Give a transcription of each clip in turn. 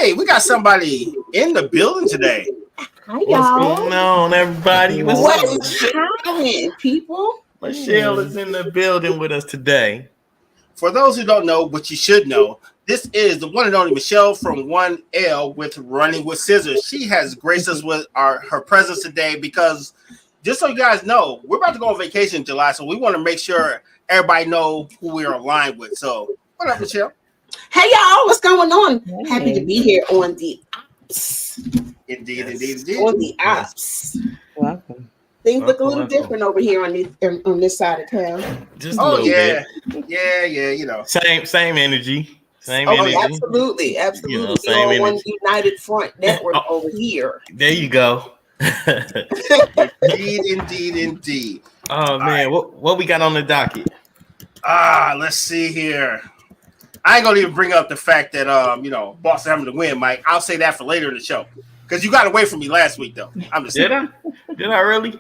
Hey, we got somebody in the building today. Hi, What's y'all. going on, everybody? What What's up? is happening, people? Michelle is in the building with us today. For those who don't know, what you should know, this is the one and only Michelle from 1L with Running with Scissors. She has graced us with her presence today because, just so you guys know, we're about to go on vacation in July, so we want to make sure everybody know who we are aligned with. So, what up, Michelle? Hey, y'all. What's going on? Happy to be here on the ops. Indeed. On the ops. Welcome. Things look a little different over here on this side of town. Just a little bit. Yeah, you know. Same energy. Same energy. Absolutely. You know, We're same on one energy. united front network over here. There you go. Indeed. Oh man, right. what we got on the docket? Let's see here. I ain't gonna even bring up the fact that Boston having to win, Mike. I'll say that for later in the show. Because you got away from me last week, though. I'm just Did I really?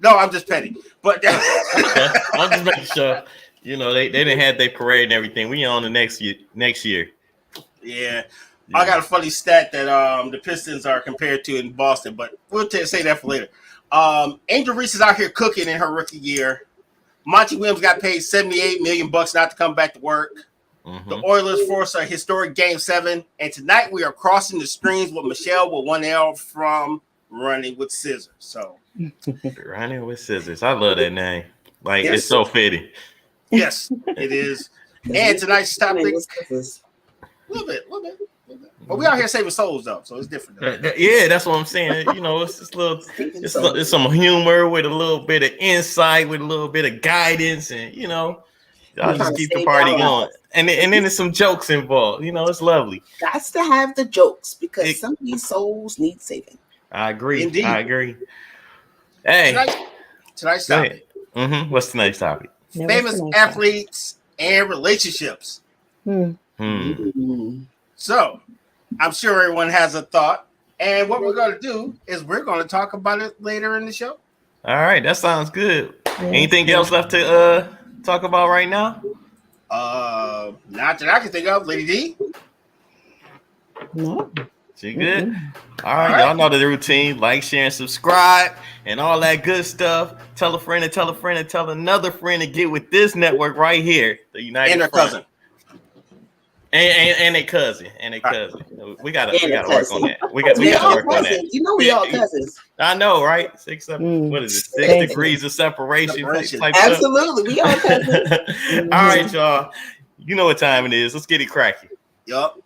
No, I'm just petty. But Okay. I'm just making sure. You know, they didn't have their parade and everything. We on the next year. Yeah. I got a funny stat that the Pistons are compared to in Boston, but we'll say that for later. Angel Reese is out here cooking in her rookie year. Monty Williams got paid $78 million not to come back to work. Mm-hmm. The Oilers force a historic Game 7, and tonight we are crossing the streams with Michelle with 1L from Running with Scissors. So, Running with Scissors. I love that name. Like, yes. It's so fitting. Yes, it is. And tonight's topic, a little bit. But we out here saving souls, though, so it's different. Yeah, that's what I'm saying. You know, it's just it's some humor with a little bit of insight, with a little bit of guidance, and y'all just keep the party going. And then there's some jokes involved. You know, it's lovely. Got to have the jokes because some of these souls need saving. I agree. Indeed. I agree. Hey, tonight's topic. Mm-hmm. What's tonight's topic? Famous athletes and relationships. So, I'm sure everyone has a thought. And what we're going to do is we're going to talk about it later in the show. All right. That sounds good. Anything else left to talk about right now? Not that I can think of. Lady D? No. She good? All right. Y'all know the routine. Like, share, and subscribe, and all that good stuff. Tell a friend and tell a friend and tell another friend to get with this network right here, the United and their Front. cousin. And a cousin. We gotta work on that. We gotta work on that. You know we all cousins. I know, right? 6 degrees of separation. Absolutely, we all cousins. All right, y'all. You know what time it is. Let's get it cracking. Yup.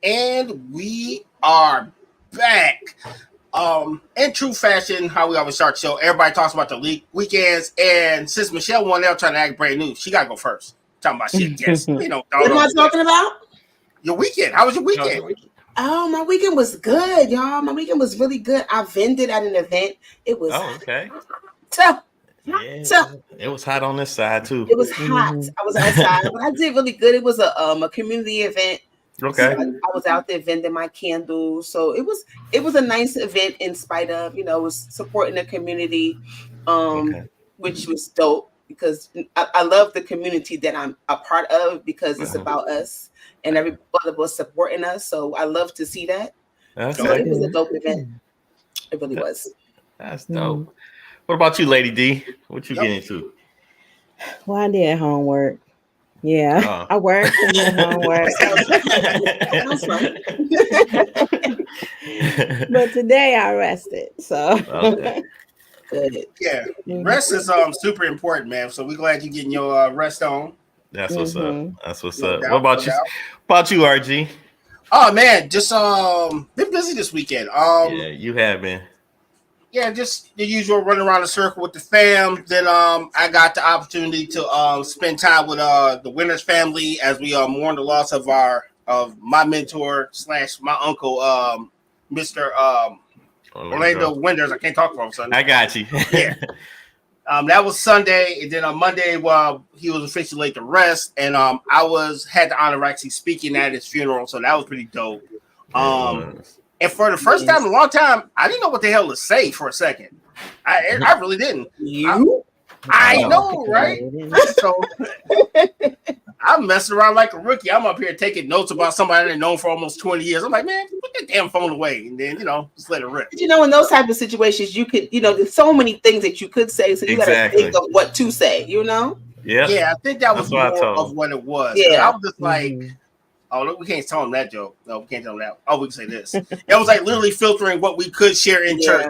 And we are back. In true fashion, how we always start the show, everybody talks about the weekends. And since Michelle 1L trying to act brand new, she got to go first. Talking about shit. Yes. What am I talking about? Your weekend. How was your weekend? Oh, my weekend was good, y'all. My weekend was really good. I vended at an event. It was okay. tough. Yeah, it was hot on this side too. It was hot. I was outside, but I did really good. It was a community event. Okay. So I was out there vending my candles. So it was a nice event in spite of, it was supporting the community, which was dope because I love the community that I'm a part of because it's about us and everybody was supporting us. So I love to see that. So it was a dope event. It really was. That's dope. What about you, Lady D? What you getting into? Well, I did homework. Yeah, I worked and did homework. But today I rested. So good. Yeah, rest is super important, man. So we're glad you're getting your rest on. That's what's up. That's what's up. What about you? About you, RG? Oh man, just been busy this weekend. Yeah, you have been. Yeah, just the usual running around the circle with the fam. Then I got the opportunity to spend time with the Winters family as we mourn the loss of my mentor / my uncle, Mr. Orlando Winters. I can't talk for him, son. I got you. Yeah. That was Sunday, and then on Monday, he was officially laid to rest, and I had the honor of actually speaking at his funeral, so that was pretty dope. And for the first time in a long time, I didn't know what the hell to say for a second. I really didn't. I know, right? So I'm messing around like a rookie. I'm up here taking notes about somebody I didn't know for almost 20 years. I'm like, man, put that damn phone away, and then just let it rip. But in those type of situations, you could, there's so many things that you could say, so you gotta think of what to say. Yeah. Yeah, I think that was more of what it was. Yeah, I was just like. Oh, look, we can't tell him that joke. No, we can't tell him that. Oh, we can say this. It was like literally filtering what we could share in church.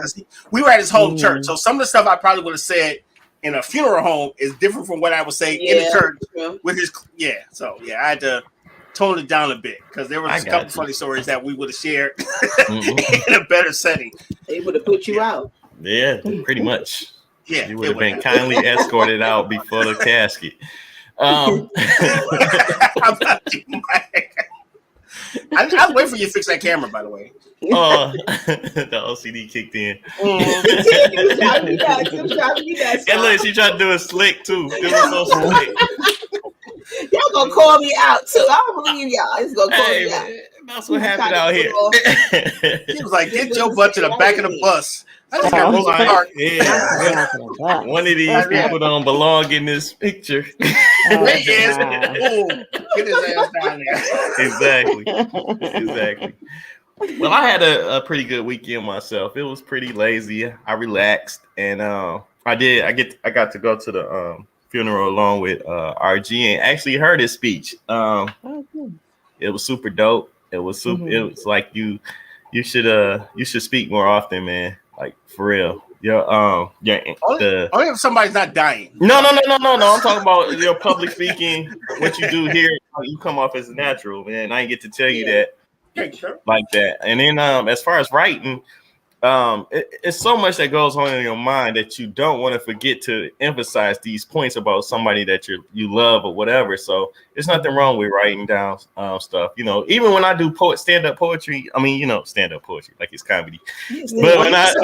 We were at his home church, so some of the stuff I probably would have said in a funeral home is different from what I would say in the church with his. Yeah, so I had to tone it down a bit because there was a couple funny stories that we would have shared in a better setting. They would have put you out. Yeah, pretty much. Yeah, you would have been kindly escorted out before the casket. I'll wait for you to fix that camera, by the way. The OCD kicked in. And look, she tried to do a slick too. It was so slick. Y'all gonna call me out too. I don't believe y'all. It's gonna call me out. That's what happened out here. She was like, "Get your butt to the back of the bus." I just got Rosa Parks. Yeah. One of these people don't belong in this picture. Get his ass down there. Exactly. Well, I had a pretty good weekend myself. It was pretty lazy. I relaxed, and I got to go to the funeral along with RG and actually heard his speech. It was super dope. It was super. It was like you should speak more often, man. Like for real. Only if somebody's not dying. No. I'm talking about your public speaking. What you do here, you come off as natural, man. I ain't get to tell you that like that. And then as far as writing, it's so much that goes on in your mind that you don't want to forget to emphasize these points about somebody that you love or whatever. So there's nothing wrong with writing down stuff. Even when I do stand-up poetry, stand-up poetry like it's comedy. But when I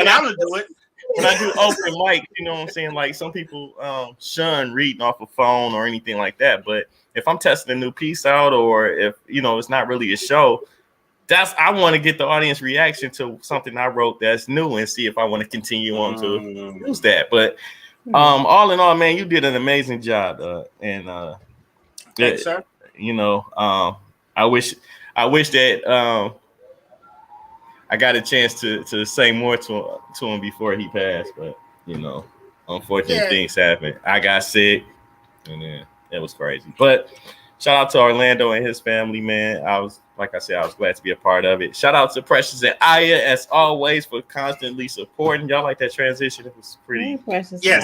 do open mic, you know what I'm saying? Like some people shun reading off a phone or anything like that. But if I'm testing a new piece out, or if it's not really a show, I want to get the audience reaction to something I wrote that's new and see if I want to continue on to use that. But all in all, man, you did an amazing job. Thanks, sir. I wish that I got a chance to say more to him before he passed, but unfortunate things happened. I got sick, and then it was crazy. But shout out to Orlando and his family, man. I was glad to be a part of it. Shout out to Precious and Aya, as always, for constantly supporting. Y'all like that transition? It was pretty. Precious. Yes.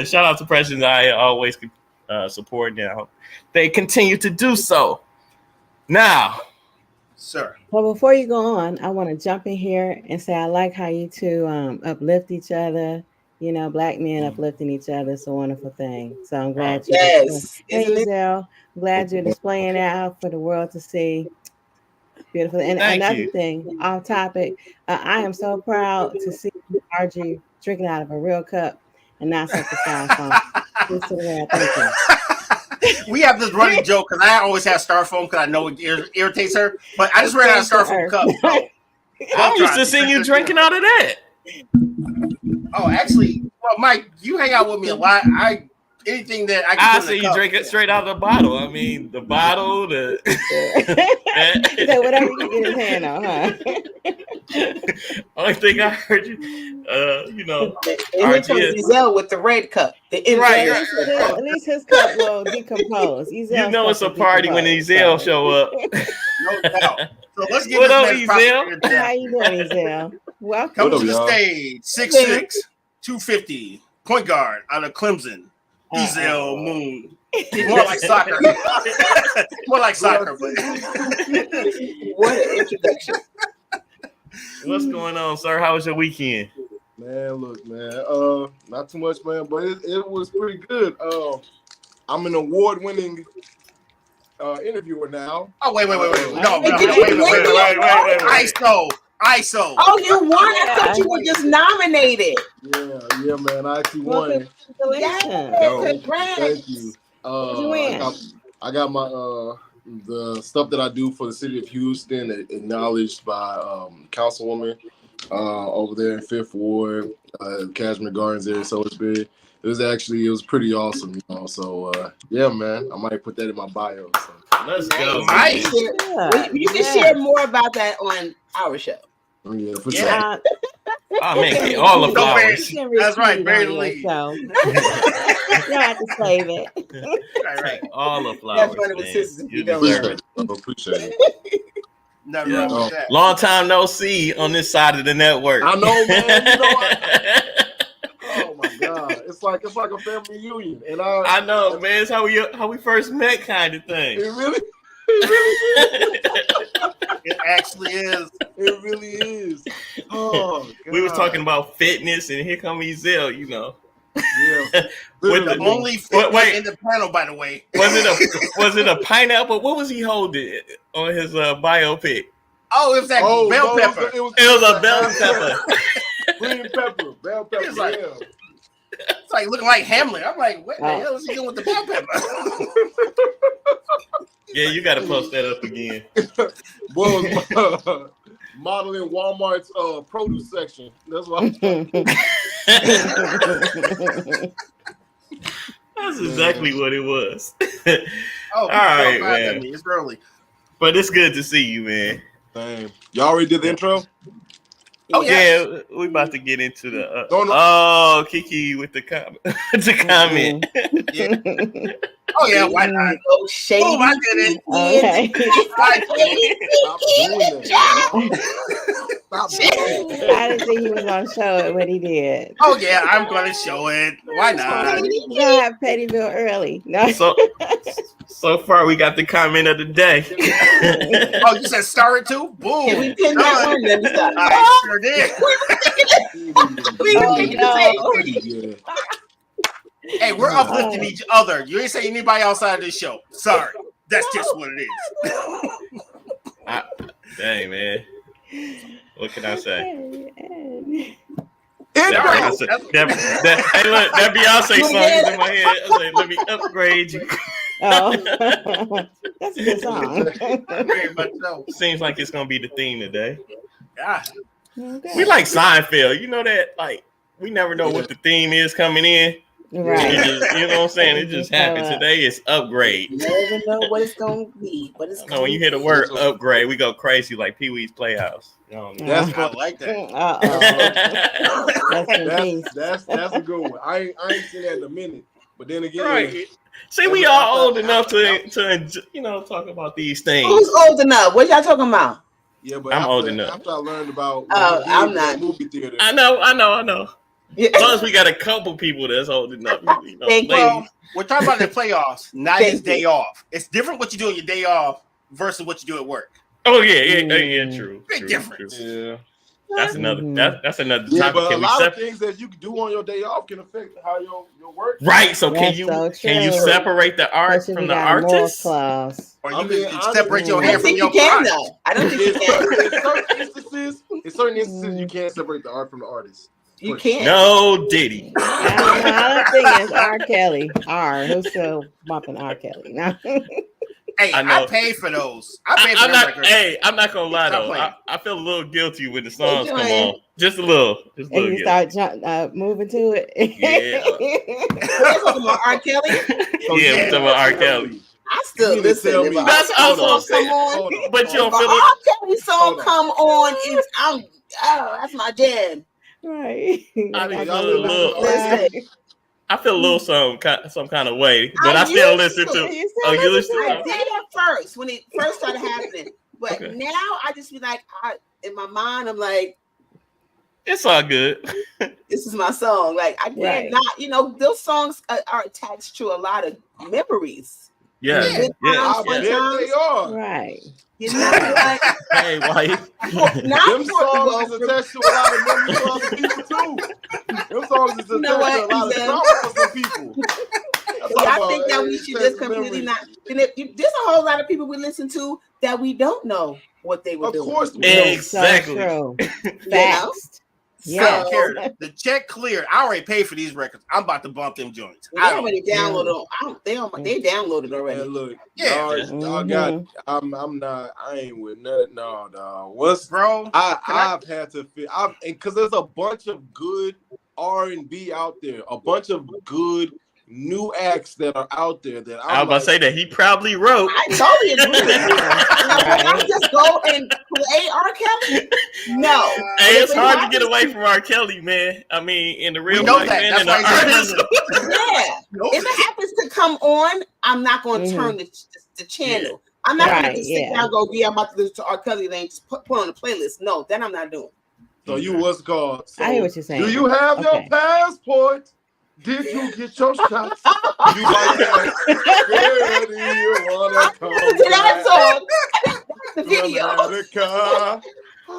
Shout out to Precious and Aya, always supporting. Now they continue to do so. Now, sir. Well, before you go on, I want to jump in here and say I like how you two uplift each other. Black men uplifting each other is a wonderful thing. So I'm glad you. Yes. I'm glad you're displaying that out for the world to see. Beautiful. And another thing, off topic, I am so proud to see RG drinking out of a real cup and not such a styrofoam. Just to the world. Thank you. We have this running joke because I always have styrofoam because I know it irritates her. But I just ran out of styrofoam cup. So I'm used to seeing you drinking out of that. Oh, actually, well, Mike, you hang out with me a lot. Anything that I see you drink it straight out of the bottle. I mean, the bottle, so whatever you can get his hand on, huh? Only thing I heard you, And here comes Ezel with the red cup. Right. At least his cup will decompose. It's a party when Ezel show up. No doubt. So let's get what up, Ezel? How you doing, Ezel? Welcome. Come to the stage, 6'6", 250, point guard out of Clemson. Ezel Moon. More like soccer. More like soccer, but what an introduction. What's going on, sir? How was your weekend? Man, look, man. Not too much, man, but it was pretty good. I'm an award-winning interviewer now. Oh, wait. No, Wait. ISO. Oh, you won. I thought you were just nominated. Yeah, man. I actually won. Congrats. Thank you. I got my the stuff that I do for the city of Houston acknowledged by Councilwoman over there in Fifth Ward, Cashmere Gardens there in Salisbury. It was pretty awesome, So yeah, man, I might put that in my bio. So. Let's go. Nice. You can share more about that on our show. Yeah, for sure. Oh man, all the flowers. That's right, Barry Lee. You have to save it. Right. All the flowers. That's one of the sisters. You deserve it. Appreciate it. Nothing wrong with that. Long time no see on this side of the network. I know, man. Oh my God, it's like a family reunion, and I know, man. It's how we first met, kind of thing. It really is. It actually is. It really is. Oh, God. We was talking about fitness, and here come Ezel, Yeah. With The only fit in the panel, by the way. Was it a pineapple? What was he holding on his biopic? Oh, it was that bell pepper. It was a bell pepper. Green pepper, bell pepper. It's like, it's like looking like Hamlet. I'm like, what the hell is he doing with the bell pepper? Yeah, you got to post that up again. Well, modeling Walmart's produce section. That's what I'm talking about. That's exactly what it was. All right, man. It's early. But it's good to see you, man. Dang. Y'all already did the intro? Oh yeah, we about to get into the Kiki with the comment. Yeah. Oh yeah, why not? Oh, shady. Oh, I did it. Okay. Stop doing that. I didn't think he was gonna show it, but he did. Oh yeah, I'm gonna show it. Why not? We're gonna have Pettyville early. No. So far, we got the comment of the day. Oh, you said star it too? Boom. Can we pin that one? Let me stop. I sure did. Yeah. Hey, we're uplifting each other. You ain't saying anybody outside of this show. Sorry. That's just what it is. Dang, man. What can I say? Hey, that Beyonce song is in my head. I was like, let me upgrade you. Oh, that's a good song. Very much so. Seems like it's gonna be the theme today. Yeah. Okay. We like Seinfeld. You know that, like, we never know what the theme is coming in. Right. You know what I'm saying? It just happened. Today is upgrade. You never know what it's going to be. No, when you hear the word upgrade, we go crazy like Pee-wee's Playhouse. That's I like that. That's a good one. I ain't seen that in a minute. But then again, right. See, we all old enough to talk about these things. Who's old enough? What y'all talking about? Yeah, but I'm old enough. After I learned about I'm not. movie theater. I know. Yeah. As long as we got a couple people that's old enough. Thank you. Well, we're talking about the playoffs, not his day off. It's different what you do on your day off versus what you do at work. Oh yeah, true. Big difference. Yeah. That's another that's another Yeah, topic. but a Can we lot of things that you can do on your day off can affect how your work. Right. So can That's you so can you true. separate the art Especially from if the you got a moral artist? clause. Or I you mean, can separate your I hair don't from think your you can, crotch. though. I don't think you can. In certain instances, you can't separate the art from the artist. You can't. No, Diddy. I don't think it's R. Kelly. Who's still bumping R. Kelly? No. Hey, I I know. pay for those. I pay for I'm them not. records. Hey, I'm not gonna lie Stop though. playing. I feel a little guilty when the songs come doing? on. Just a little. Just a And little you guilty. start moving to it. Yeah. We're talking about R. Kelly. So Yeah, we're talking about R. Kelly. I still You need to tell listen. me. If That's R. also Kelly what I'm song saying. come on, Hold on. But you don't if feel R. it. Kelly song Hold on. come on, that's my jam. Right. I mean, Y'all a little- Listen, I feel a little some kind of way, but I I still used listen to. to. You Oh, still you listen listen I to? did at first when it first started happening, but Okay. now I just be like, in my mind, I'm like, It's all good. this is my song. Like I Right. can't not, those songs are attached to a lot of memories. Yeah, Yeah. yeah. I bet they are. Right. You know, like, hey, wife. not Them songs is attached to a lot of memories for other people too. Them songs is attached to a lot of trauma for some people. I think that we should just completely not. There's a whole lot of people we listen to that we don't know what they were doing. Of course, exactly. So Facts. Yeah, the check cleared. I already paid for these records. I'm about to bump them joints. They already downloaded them. They downloaded already. Man, look, Yeah. y'all got. I'm not. I ain't with nothing. No, dog. What's bro? I've had to fit. Because there's a bunch of good R&B out there. A bunch of good new acts that are out there that I was about to say that he probably wrote. I totally agree with you. Would I just go and play R. Kelly? No. Hey, it's hard to get away from R. Kelly, man. I mean, in the real life, man, and the artist. Yeah. If it happens to come on, I'm not going to turn the channel. I'm not going to sit down and go, I'm about to listen to R. Kelly, then just put on the playlist. No, that I'm not doing. So you what's called? So I hear what you're saying. Do you have your passport? Did you get your shots? You might have. Where do you wanna come? That song. That's the video. America. I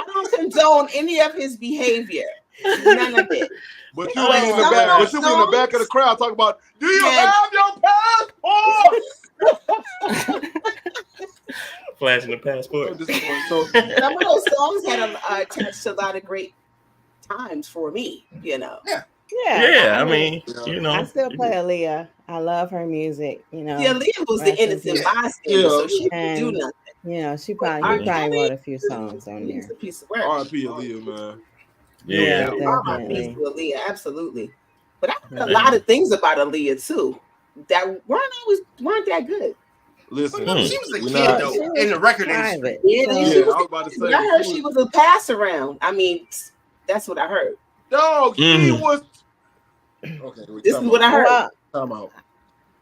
don't condone any of his behavior. None of it. But you in the back. But you in the back of the crowd talking about. Do you have your passport? Flashing the passport. So some of those songs had attached to a lot of great times for me, you know. Yeah. I mean, you know, I still play Aaliyah. I love her music. You know, Aaliyah was the innocent bystander, so she didn't do nothing. You know, he probably wrote a few songs on there. It's a piece of work. R.I.P. Aaliyah, man. Yeah, definitely. Aaliyah, absolutely. But I heard a lot of things about Aaliyah too that weren't that good. Listen, she was a kid though in the record industry. I was about to say. I heard she was a pass around. I mean, that's what I heard. No, he was. Okay, this is what I heard. Time out.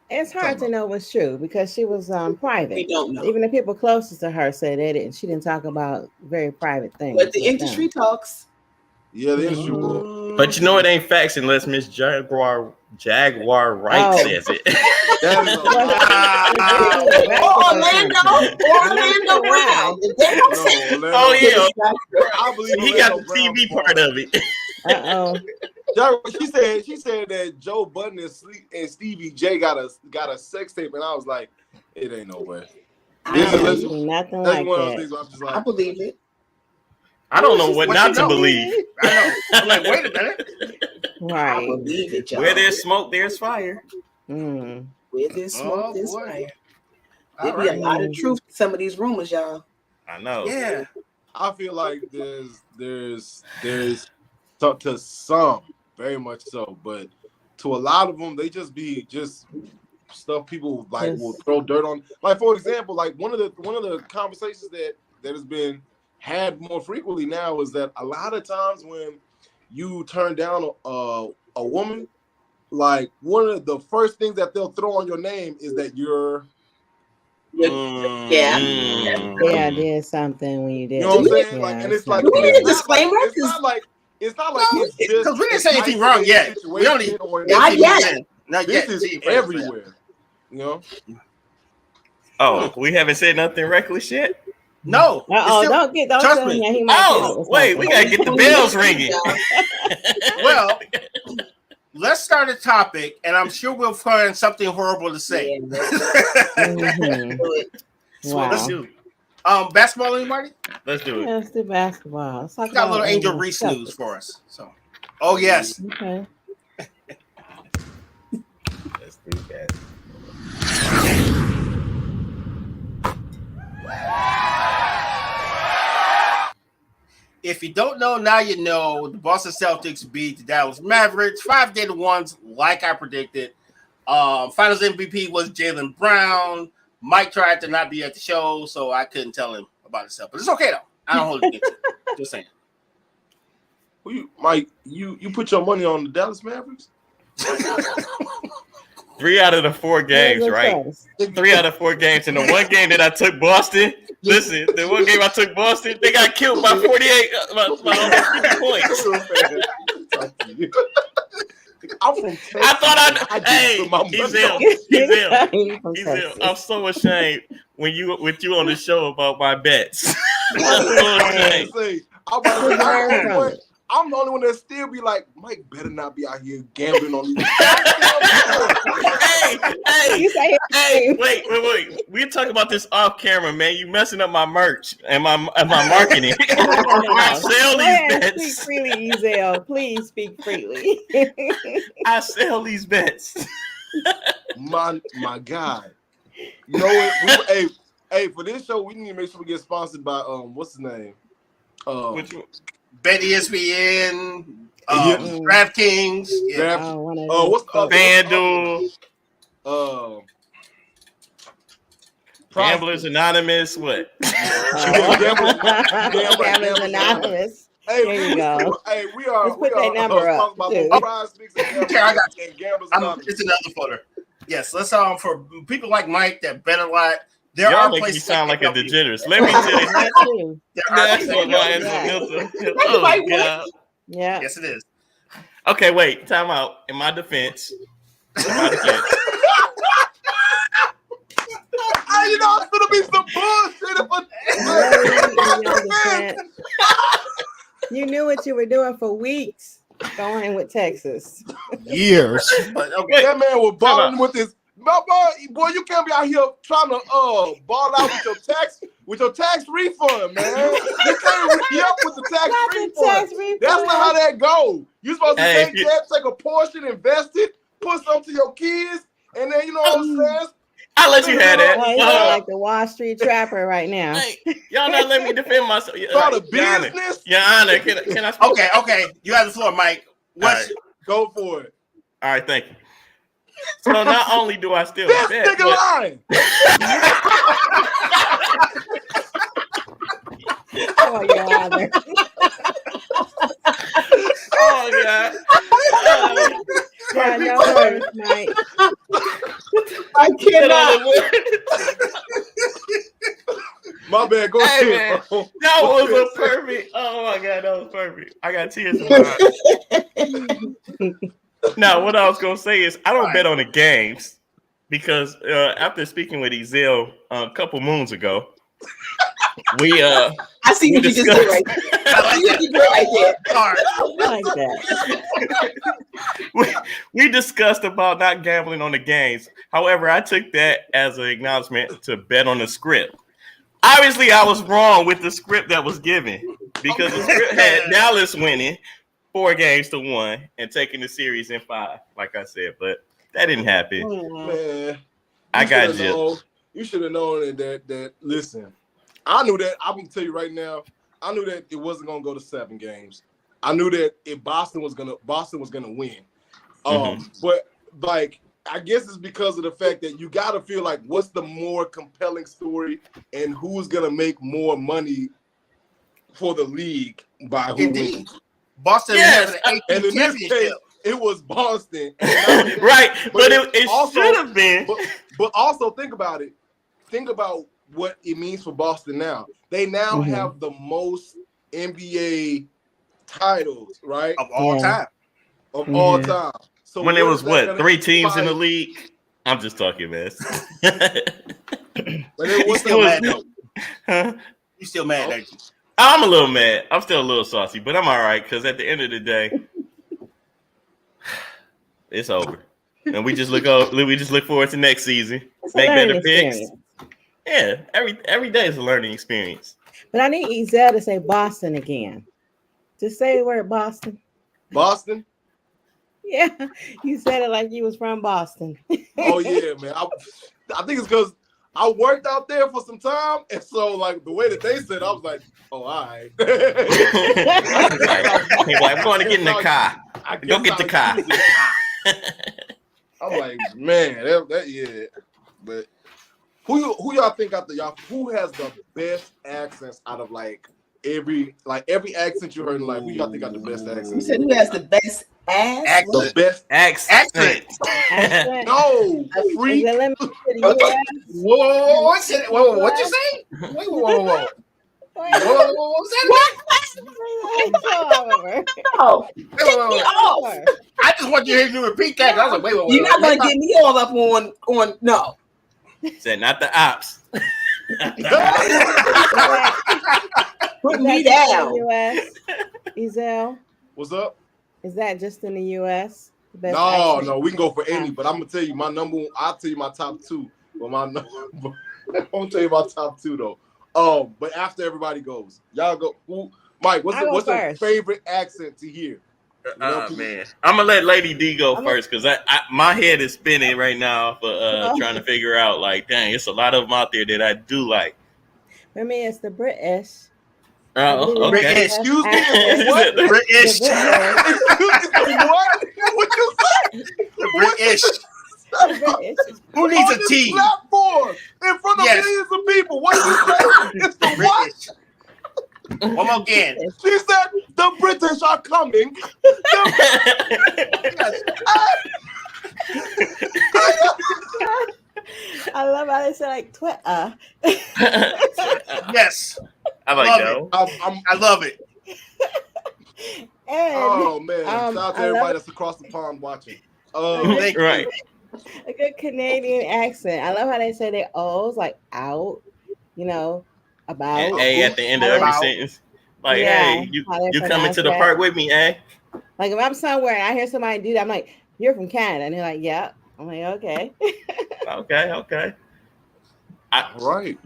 It's hard to know what's true because she was private. We don't know. Even the people closest to her said they didn't. She didn't talk about very private things. But the industry talks. Yeah, the industry will. But you know it ain't facts unless Miss Jaguar Wright says it. Orlando Brown. Oh yeah, I believe he got the TV part of it. She said that Joe Budden and Stevie J got a sex tape, and I was like, it ain't no way. Nothing like that. I believe it. I don't know what not to believe. I know. I'm like, wait a minute. Right. I believe it, y'all. Where there's smoke, there's fire. Where there's smoke, there's fire. There be a lot of truth to some of these rumors, y'all. I know. Yeah. I feel like there's to some, very much so, but to a lot of them, they just be stuff people like will throw dirt on. Like for example, like one of the conversations that has been had more frequently now is that a lot of times when you turn down a woman, like one of the first things that they'll throw on your name is that you're I did something when you did. You know what I'm saying? Like, and it's like do we need a disclaimer? It's not like it's just because we didn't say anything wrong yet. We only not yet. This is everywhere. You know. Oh, we haven't said nothing reckless yet. No. Don't trust me. He might wait, we gotta get the bells ringing. Well, let's start a topic, and I'm sure we'll find something horrible to say. Wow. Let's do basketball, Marty? Let's do it. Let's do basketball. Let's talk we got a little about Angel Reese news for us. So, yes. Okay. Let's do that. If you don't know, now you know. The Boston Celtics beat the Dallas Mavericks 5-1, like I predicted. Finals MVP was Jaylen Brown. Mike tried to not be at the show, so I couldn't tell him about himself. But it's okay, though. I don't hold it against him. Just saying. Mike, you put your money on the Dallas Mavericks? 3 out of the 4 games, right? 3 out of 4 games. And the one game that I took Boston, listen, the one game I took Boston, they got killed by 48, by almost 50 points. I'm from Texas. I thought Ezel, I'm so ashamed when you on the show about my bets. I'm the only one that still be like, Mike better not be out here gambling on these. hey, wait. We're talking about this off camera, man. You messing up my merch and my marketing. I sell these bets. Speak freely, Ezel. Please speak freely. I sell these bets. My God. You know what? Hey, for this show, we need to make sure we get sponsored by what's his name? Which one? Bet ESPN, DraftKings. Yeah. What's the FanDuel? Gamblers Anonymous. What? Gamblers Anonymous. Hey, there you go. Hey, we are. Let's put that number up. Okay, I got you. It's another folder. Yes, let's for people like Mike that bet a lot. There Y'all are make me places sound like a degenerate. Let me tell you. That's what my answer. Oh, God. Yeah. Yes, it is. Okay, wait. Time out. In my defense. You know, it's gonna be some bullshit. You knew what you were doing for weeks. Going with Texas. Years. But okay, that man was balling with his. Boy, you can't be out here trying to ball out with your tax refund, man. You can't re-up with the tax refund. That's not how that goes. You're supposed to take a portion, invest it, put some to your kids, and then you know what I'm saying. I'll let you have that. Like the Wall Street Trapper right now. Hey, y'all not let me defend myself. Start a business. Your Honor, can I speak? Okay. You have the floor, Mike. Right. Go for it. All right, thank you. So not only do I still this bet, nigga lying. Oh, Your Honor. Oh, God. No worries, Mike. I cannot. My bad. Go ahead. Man, that was a perfect. Oh my God, that was perfect. I got tears in my eyes. Now, what I was gonna say is I don't bet on the games because after speaking with Ezel a couple moons ago, I see what you just did right there. I see what you did right there. I like that. We discussed about not gambling on the games. However, I took that as an acknowledgement to bet on the script. Obviously, I was wrong with the script that was given because the script had Dallas winning 4-1 and taking the series in 5, like I said, but that didn't happen. Man, I got you. You should have known that. Listen, I knew that. I'm gonna tell you right now. I knew that it wasn't gonna go to 7 games. I knew that if Boston was gonna win. But like, I guess it's because of the fact that you gotta feel like what's the more compelling story and who's gonna make more money for the league by who wins. Boston has an and in this case, it was Boston. Right, but it should have been. But also think about it. Think about what it means for Boston now. They now have the most NBA titles, right? Of all time. Of all time. So when it was 3 teams in the league? I'm just talking, man. But it was still mad though. You still mad, ain't you? I'm a little mad. I'm still a little saucy, but I'm all right because at the end of the day, it's over, and we just look forward to next season. Make better picks. Yeah, every day is a learning experience. But I need Ezel to say Boston again. Just say the word Boston. Boston? Yeah, you said it like you was from Boston. Oh yeah, man. I think it's because I worked out there for some time, and so like the way that they said, I was like, "Oh, all right." I'm going to get in the car. Go get the car. I'm like, man, yeah. But who y'all think out there? Who has the best accents out of every accent you heard in life? Who y'all think got the best accent? You said who has the best ass? The best accent. No, freak. Whoa, what you say? Whoa. What was that? Oh, Wait. I just want you to hear you repeat that. I was like, wait. You're not gonna get me all up on no. Said not the ops. Put me down. U.S. Ezel, What's up? is that just in the U.S.? No, we can go for any, but I'm gonna tell you my number one. I'll tell you my top two. But I'm gonna tell you my top two though. But after everybody goes, y'all go. Mike, what's your favorite accent to hear? Man, I'm gonna let Lady D go first because my head is spinning right now for trying to figure out. Like, dang, it's a lot of them out there that I do like. For me, it's the British. Oh, okay. Excuse me. What? British. What? What you say? The British. Who needs a T? Platform in front of millions of people. What you say? It's the British. One more again. She said the British are coming. I love how they say like Twitter. Yes. I like that. I love it. And, oh man! Shout out to everybody that's across the pond watching. Right. A good Canadian accent. I love how they say their O's like out, about. And A at the end of every sentence. Like, hey, you coming to the park with me, eh? Like if I'm somewhere and I hear somebody do that, I'm like, you're from Canada. And they're like, yeah. I'm like, okay. Okay. Right.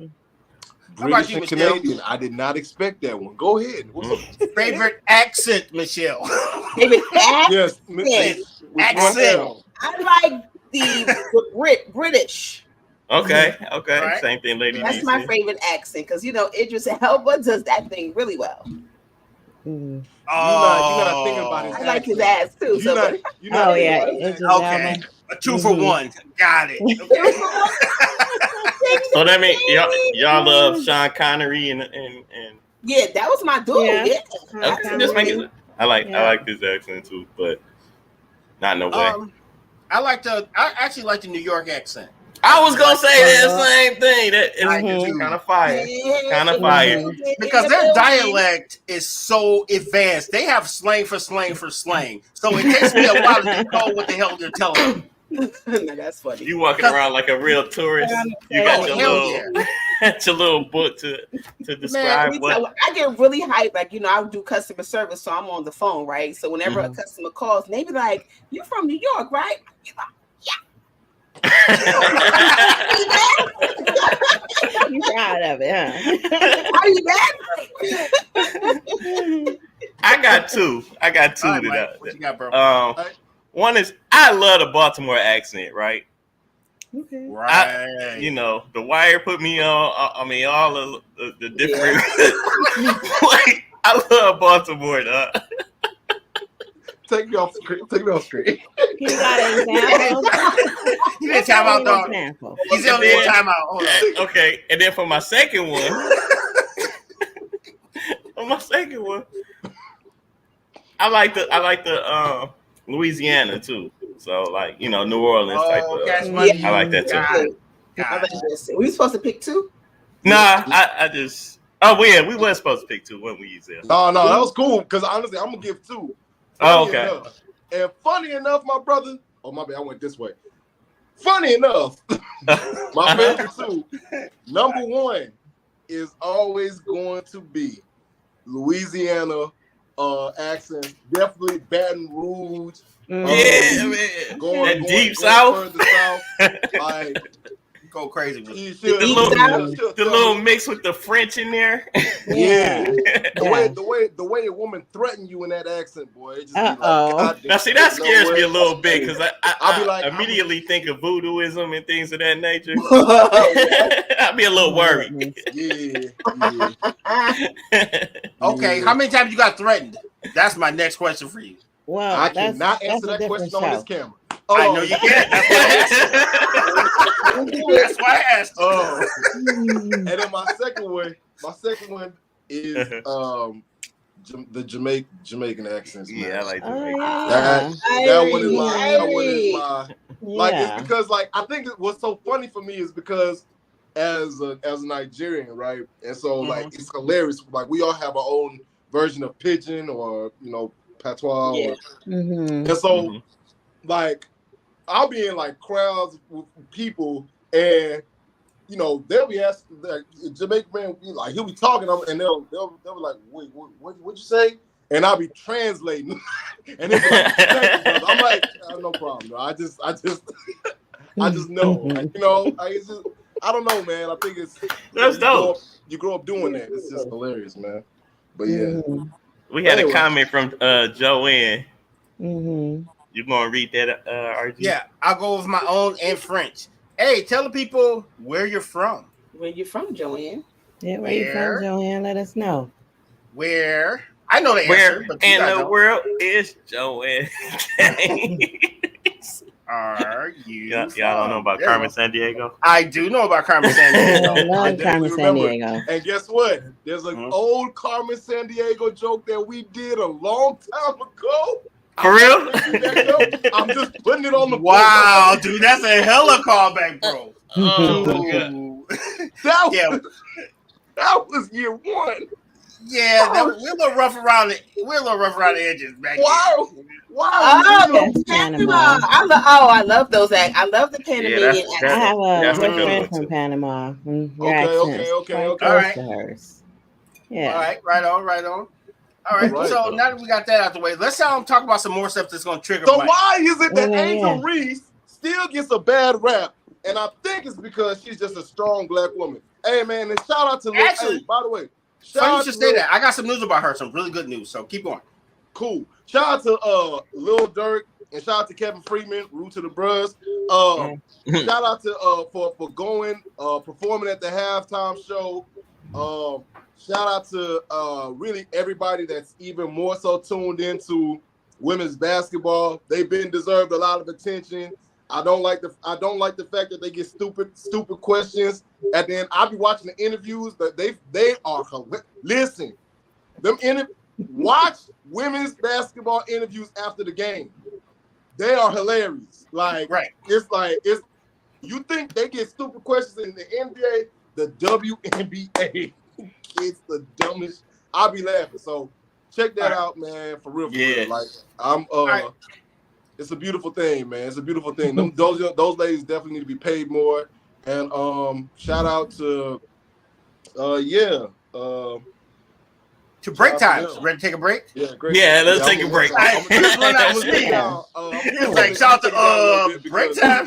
British and Canadian. I did not expect that one. Go ahead. What's up? Favorite accent, Michelle? Favorite accent? Yes. Accent. I like the British. Okay. Right. Same thing, Lady. That's my favorite accent because Idris Elba does that thing really well. Mm. You're not thinking about his I like his ass too. Okay. A 2 for 1. Got it. Okay. So that means y'all love Sean Connery and yeah, that was my dude. Yeah. Okay, just make it. I like this accent too, but not no way. I actually like the New York accent. I was gonna say that same thing. That is kind of fire. Because their dialect is so advanced. They have slang for slang for slang. So it takes me a while to know what the hell they're telling me. No, that's funny. You walking around like a real tourist. You got your little book to describe what. I get really hyped. Like, I do customer service, so I'm on the phone, right? So whenever a customer calls, they be like, "You from New York, right?" You proud of it, huh? Are you mad? I got two. Right, what you got, bro? One is I love the Baltimore accent, right? Okay. Right. The Wire put me on. I mean, all of the different. Like, I love Baltimore, dog. Take me off screen. You got an example? You didn't time out, dog. He's only in timeout. Hold on. Okay, and then for my second one, I like the Louisiana too. So like New Orleans type of. I like that too. Were you supposed to pick two? Nah, I just. Oh well, we were supposed to pick two when we used it. No, that was cool because honestly, I'm gonna give two. Okay. And funny enough, my brother. Oh my bad, I went this way. Funny enough, my favorite two. Number one is always going to be Louisiana accent. Definitely Baton Rouge. Man. Going deep south. Further south. Like, go crazy with it. The little mix with the French in there. Yeah. The way a woman threatened you in that accent, boy. It just be like, now see, that scares me a little bit because I be like, immediately think of voodooism and things of that nature. I'll be a little worried. Yeah. Okay, how many times you got threatened? That's my next question for you. Well, I cannot answer that question on this camera. I know you can't. That's why I asked. And then my second one is the Jamaican accents. Man. Yeah, I like Jamaican. That one is my like it's because like I think what's so funny for me is because as a Nigerian, right? And so like it's hilarious. Like we all have our own version of pidgin or patois. Yeah. And so like I'll be in like crowds with people, and they'll be asking, like, Jamaican man, like he'll be talking, and they'll be like, wait, what'd you say? And I'll be translating, and they'll be like, thank you, brother. I'm like, no problem, bro. I just know, I don't know, man. I think it's that's dope. You grow up doing that. It's just hilarious, man. But yeah, we had a comment from Joanne. You gonna read that, RG? Yeah, I'll go with my own in French. Hey, tell the people where you're from. Where you from, Joanne? Yeah, where you from, Joanne? Let us know. Where? I know the where answer. But in the world is Joanne? Are you? Y'all don't know about Carmen Sandiego? I do know about Carmen Sandiego. I love Carmen Sandiego. And guess what? There's an old Carmen Sandiego joke that we did a long time ago. For real? I'm just putting it on the wow, dude, that's a hella callback, bro. That was year one. Yeah, we're a little rough around the edges back Wow. then. Wow. Panama. I love those acts. I love the Panamanian I have a good friend from Panama. Okay. All right. Yeah. All right, right on. All right, so now that we got that out the way, let's talk about some more stuff that's going to trigger. So why is it that Angel Reese still gets a bad rap? And I think it's because she's just a strong black woman. Hey, man, and shout out to Actually, by the way, so you should say that. I got some news about her, some really good news. So keep going. Cool. Shout out to Lil Durk and shout out to Kevin Freeman, Root to the Bros. Shout out to for going performing at the halftime show. Shout out to really everybody that's even more so tuned into women's basketball. They've been deserved a lot of attention. I don't like the fact that they get stupid questions. At the end, I'll be watching the interviews that they are hilarious. Listen, watch women's basketball interviews after the game. They are hilarious. Like it's you think they get stupid questions in the NBA, the WNBA kids the dumbest. I'll be laughing. So check that out, man. For real. Like I'm it's a beautiful thing, man. It's a beautiful thing. Those ladies definitely need to be paid more. And shout out to to break time. Ready to take a break? Yeah, great. Yeah, let's take a break. Shout out to break time.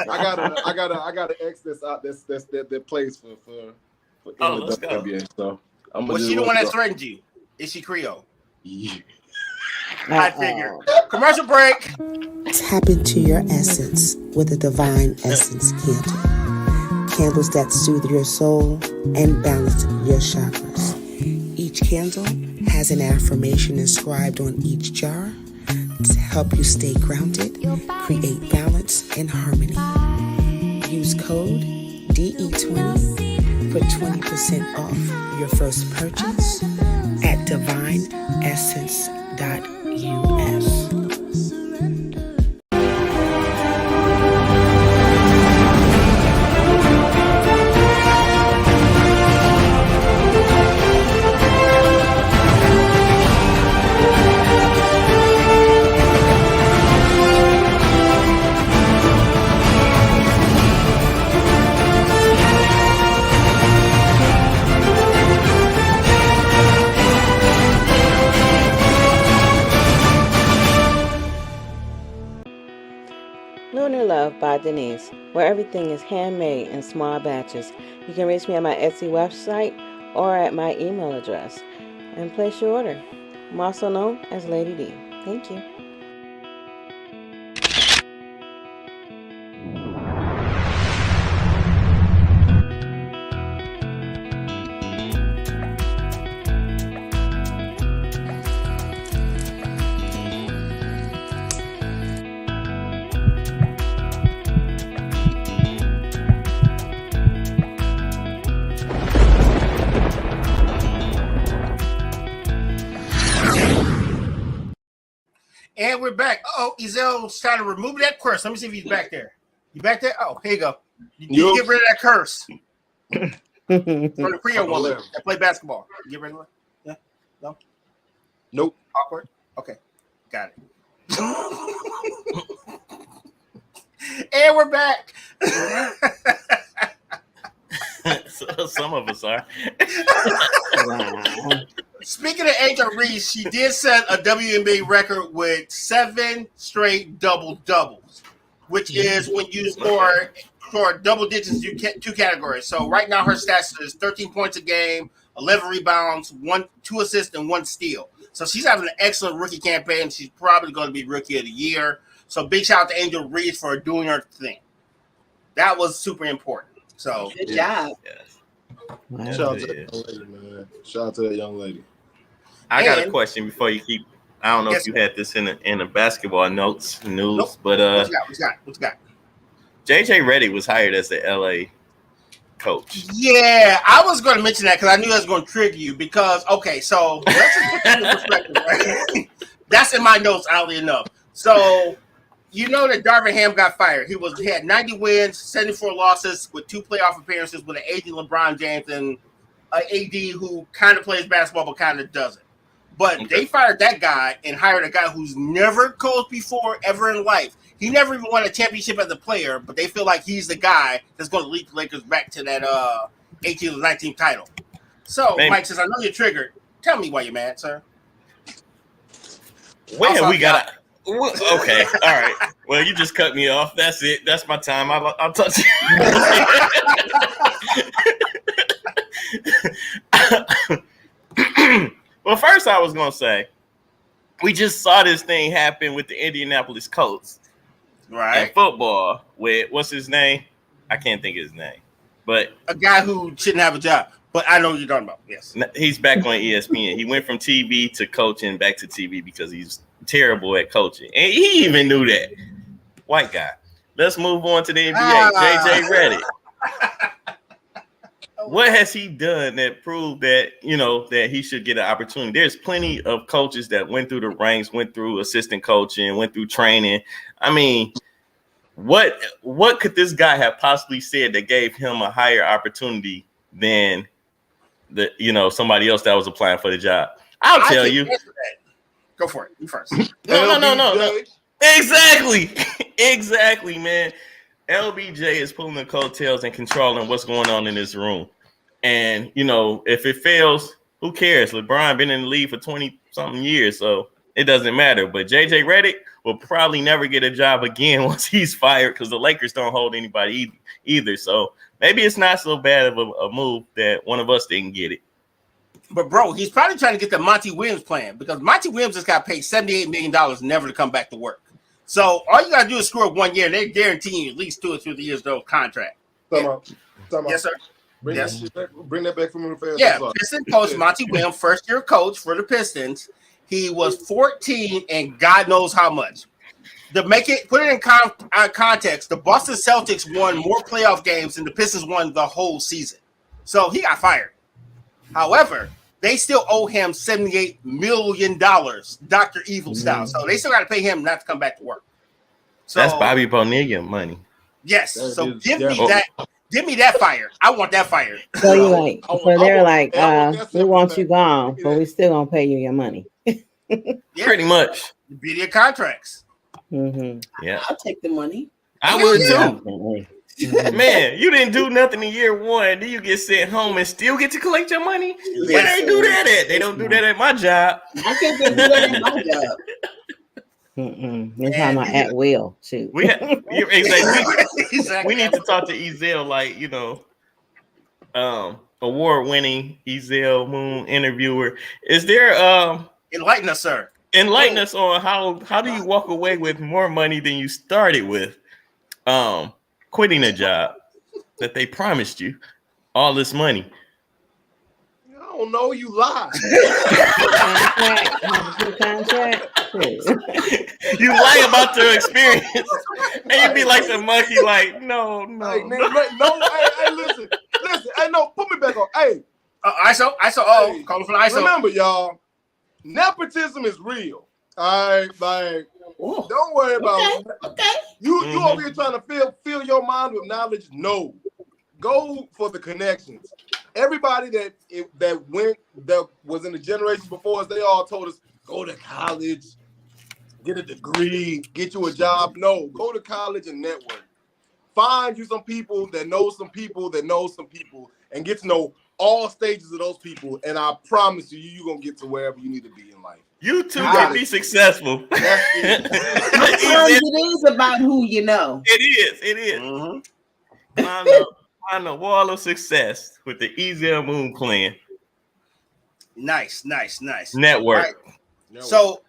I gotta X this out. That plays for let's go. WNBA. So was she the one that threatened you? Is she Creole? Yeah. I figured. Commercial break. Tap into your essence with a Divine Essence candle. Candles that soothe your soul and balance your chakras. Each candle has an affirmation inscribed on each jar to help you stay grounded, create balance and harmony. Use code DE20 for 20% off your first purchase at divineessence.us. Lunar Love by Denise, where everything is handmade in small batches. You can reach me at my Etsy website or at my email address and place your order. I'm also known as Lady D. Thank you. And we're back. Ezel's trying to remove that quirk. Let me see if he's back there. You back there? Oh, here you go. You get rid of that curse. From the Creole one that play basketball. You get rid of it? Yeah? No? Nope. Awkward? Okay. Got it. And we're back. Some of us are. Wow. Speaking of Angel Reese, she did set a WNBA record with 7 straight double-doubles, which is when you score double digits, you get 2 categories. So right now her stats is 13 points a game, 11 rebounds, 2 assists, and 1 steal. So she's having an excellent rookie campaign. She's probably going to be Rookie of the Year. So big shout out to Angel Reese for doing her thing. That was super important. So good job. Yes. Wow. Shout out to that young lady, man. Shout out to that young lady. I got a question before you keep. I don't know if you had this in the basketball news, but what you got? JJ Redick was hired as the LA coach. Yeah, I was going to mention that because I knew that was going to trigger you because so let's just put that in perspective, right? That's in my notes, oddly enough. So you know that Darvin Ham got fired. He had 90 wins, 74 losses with 2 playoff appearances with an aging LeBron James and an AD who kind of plays basketball but kind of doesn't. But they fired that guy and hired a guy who's never coached before ever in life. He never even won a championship as a player, but they feel like he's the guy that's going to lead the Lakers back to that 18-19 title. So, Mike, since I know you're triggered, tell me why you're mad, sir. Well, we got okay, all right. Well, you just cut me off. That's it. That's my time. I'll touch you. Well, first I was going to say, we just saw this thing happen with the Indianapolis Colts. Right. And football with, what's his name? I can't think of his name. But a guy who shouldn't have a job. But I know what you're talking about. Yes. He's back on ESPN. He went from TV to coaching back to TV because he's terrible at coaching. And he even knew that. White guy. Let's move on to the NBA. JJ Redick. What has he done that proved that, that he should get an opportunity? There's plenty of coaches that went through the ranks, went through assistant coaching, went through training. I mean, what could this guy have possibly said that gave him a higher opportunity than somebody else that was applying for the job? I'll tell you. Go for it. You first. No. Exactly, man. LBJ is pulling the coattails and controlling what's going on in this room. And, if it fails, who cares? LeBron been in the league for 20-something years, so it doesn't matter. But JJ Redick will probably never get a job again once he's fired because the Lakers don't hold anybody either. So maybe it's not so bad of a move that one of us didn't get it. But, bro, he's probably trying to get the Monty Williams plan because Monty Williams just got paid $78 million never to come back to work. So all you got to do is screw up 1 year, and they're guaranteeing you at least 2 or 3 years of contract. Yes, sir. Bring that back from the fans. Yeah, Piston coach Monty Williams, first-year coach for the Pistons. He was 14 and God knows how much. To put it in context, the Boston Celtics won more playoff games than the Pistons won the whole season. So he got fired. However, they still owe him $78 million, Dr. Evil style. So they still got to pay him not to come back to work. So that's Bobby Bonilla money. Yes. So give me that. Give me that fired. I want that fired. So they're like, we want you gone, but we still gonna pay you your money. Pretty much. The beauty of contracts. Mm-hmm. Yeah, I'll take the money. I would too. Man, you didn't do nothing in year 1. Then you get sent home and still get to collect your money. Yes. Where they do that at? They don't do that at my job. I can't do that in my job. You're talking about at will. Shoot. Exactly. We need to talk to Ezell, like, award-winning Ezell Moon interviewer. Is there enlighten us, sir. Enlighten us on how do you walk away with more money than you started with? Quitting a job that they promised you all this money. I don't know, you lie. Contract. You lie about your experience, and you be like the monkey, like no. Hey, listen. Hey, no, put me back on. Hey, ISO. Hey, calling for the ISO. Remember, y'all, nepotism is real. All right, like Don't worry about it. Okay. You over here trying to fill your mind with knowledge? No. Go for the connections. Everybody that was in the generation before us, they all told us, go to college, get a degree, get you a job. No, go to college and network. Find you some people that know some people that know some people and get to know all stages of those people. And I promise you're going to get to wherever you need to be in life. You too can be successful. That's it. It is about who you know. It is. Mm-hmm. I know wall of success with the Ezel Moon Clan. Nice. Network. Right. So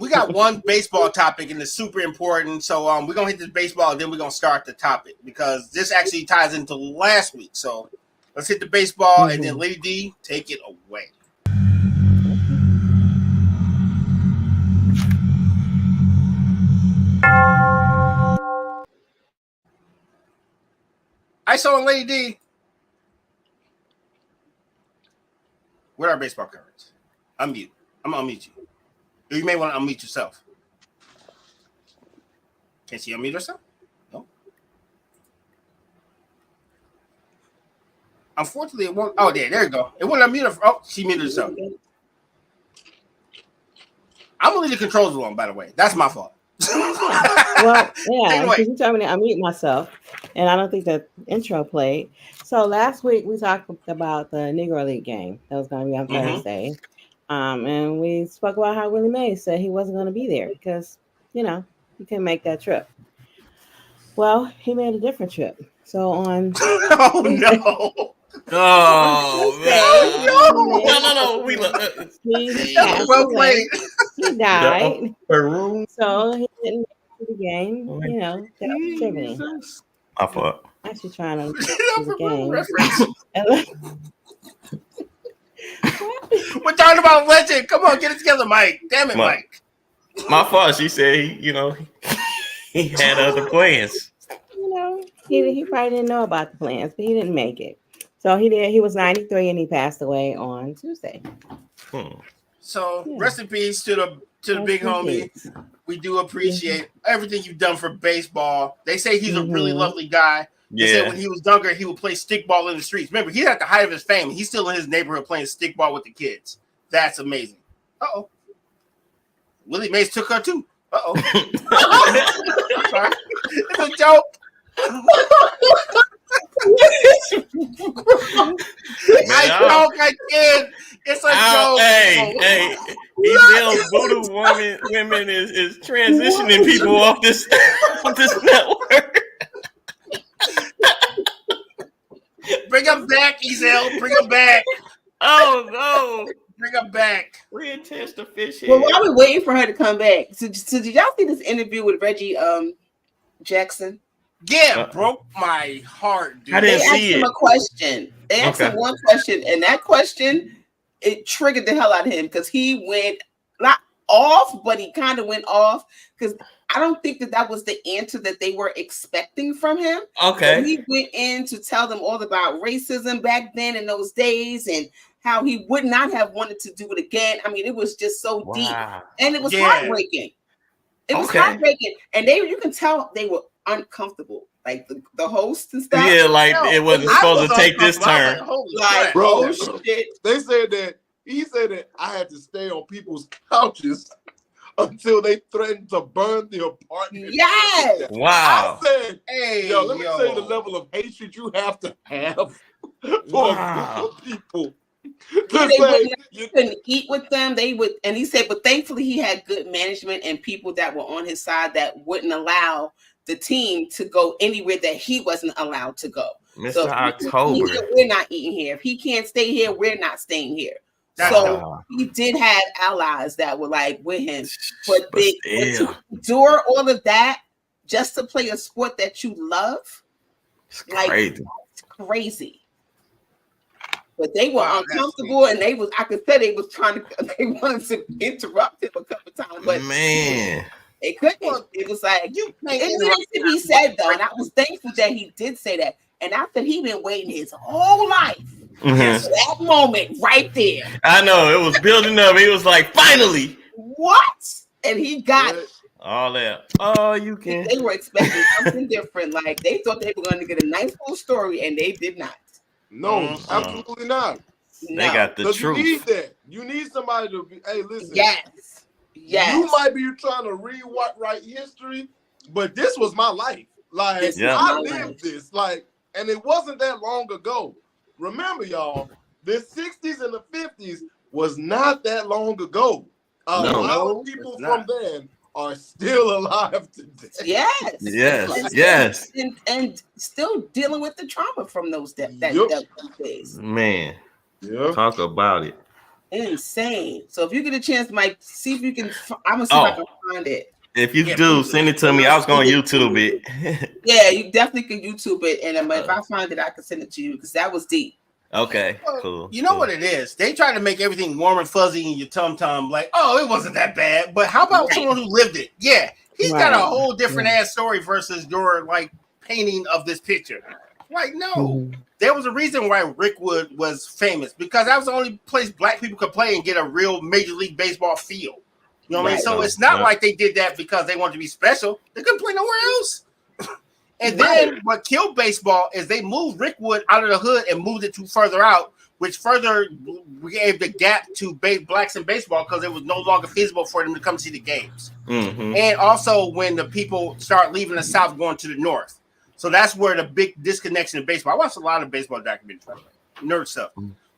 we got one baseball topic and it's super important. So we're gonna hit this baseball and then we're gonna start the topic because this actually ties into last week. So let's hit the baseball and then Lady D, take it away. ISO and Lady D. What are baseball coverage? Unmute. I'm gonna unmute you. You may want to unmute yourself. Can she unmute herself? No. Unfortunately, it won't. Oh, there you go. It won't unmute her. Oh, she muted herself. I'm gonna leave the controls alone, by the way. That's my fault. Well, yeah, because you told me to unmute myself, and I don't think the intro played. So last week we talked about the Negro League game that was going to be on Thursday, and we spoke about how Willie Mays said he wasn't going to be there because he couldn't make that trip. Well, he made a different trip. So on oh no. No. He died. So he didn't make the game. That was trivial. My fault. Actually trying to do the game. We're talking about legend. Come on, get it together, Mike. Damn it, Mike. My fault. She said he had other plans. He probably didn't know about the plans, but he didn't make it. So he did. He was 93 and he passed away on Tuesday. So rest in peace to the big homie. We do appreciate everything you've done for baseball. They say he's a really lovely guy. They said when he was younger, he would play stickball in the streets. Remember, he's at the height of his fame. He's still in his neighborhood playing stickball with the kids. That's amazing. Uh-oh. Willie Mays took her too. Uh-oh. Sorry. It's a joke. I kid. It's a joke. Hey. These voodoo women is transitioning people off this network. Bring him back, Ezel. Bring him back. Oh no. Bring her back. Retest the fish head. Well, while we're waiting for her to come back, so did y'all see this interview with Reggie Jackson? Yeah, broke my heart, dude. I didn't see it. They asked him a question. They asked him one question, and that question, it triggered the hell out of him because he went not off, but he kind of went off because I don't think that was the answer that they were expecting from him. Okay. So he went in to tell them all about racism back then in those days and how he would not have wanted to do it again. I mean, it was just so deep, and it was heartbreaking. It was heartbreaking, and you can tell they were uncomfortable, like the host and stuff. Yeah, like it wasn't supposed to take this turn. Like, bro, shit. They said that he said that I had to stay on people's couches until they threatened to burn the apartment. Yes. Wow. I said, hey, let me tell you the level of hatred you have to have for people. You couldn't eat with them. They would, and he said, but thankfully he had good management and people that were on his side that wouldn't allow the team to go anywhere that he wasn't allowed to go. Mr. So October. We're not eating here. If he can't stay here, we're not staying here. So he did have allies that were like with him, but to endure all of that just to play a sport that you love, it's crazy. But they were uncomfortable, and I could say they wanted to interrupt him a couple of times, but man, they couldn't. It was like it needed to be said though, and I was thankful that he did say that. And after he'd been waiting his whole life. That moment right there. I know it was building up. He was like, finally. What? And he got it. All that. Oh, you can. They were expecting something different. Like they thought they were going to get a nice full story, and they did not. No, absolutely not. They got the truth. You need that. You need somebody to be. Hey, listen. Yes. You might be trying to rewrite history, but this was my life. Like I lived this. Like, and it wasn't that long ago. Remember, y'all, the 60s and the 50s was not that long ago. A lot of people from then are still alive today. Yes. And still dealing with the trauma from those days. Man, talk about it. Insane. So if you get a chance, Mike, see if you can. I'm gonna see if I can find it. If you do, send it to me. I was going to YouTube it. Yeah, you definitely can YouTube it, and if I find it, I can send it to you because that was deep. Okay, cool. You know what it is? They try to make everything warm and fuzzy in your tum-tum, like, oh, it wasn't that bad. But how about someone who lived it? Yeah, he's got a whole different ass story versus your like painting of this picture. Like, no, there was a reason why Rickwood was famous because that was the only place black people could play and get a real Major League Baseball feel. You know what I mean? So it's not like they did that because they wanted to be special. They couldn't play nowhere else. And then what killed baseball is they moved Rickwood out of the hood and moved it to further out, which further gave the gap to blacks in baseball because it was no longer feasible for them to come see the games. And also when the people start leaving the South going to the North. So that's where the big disconnection in baseball. I watched a lot of baseball documentaries, nerd stuff.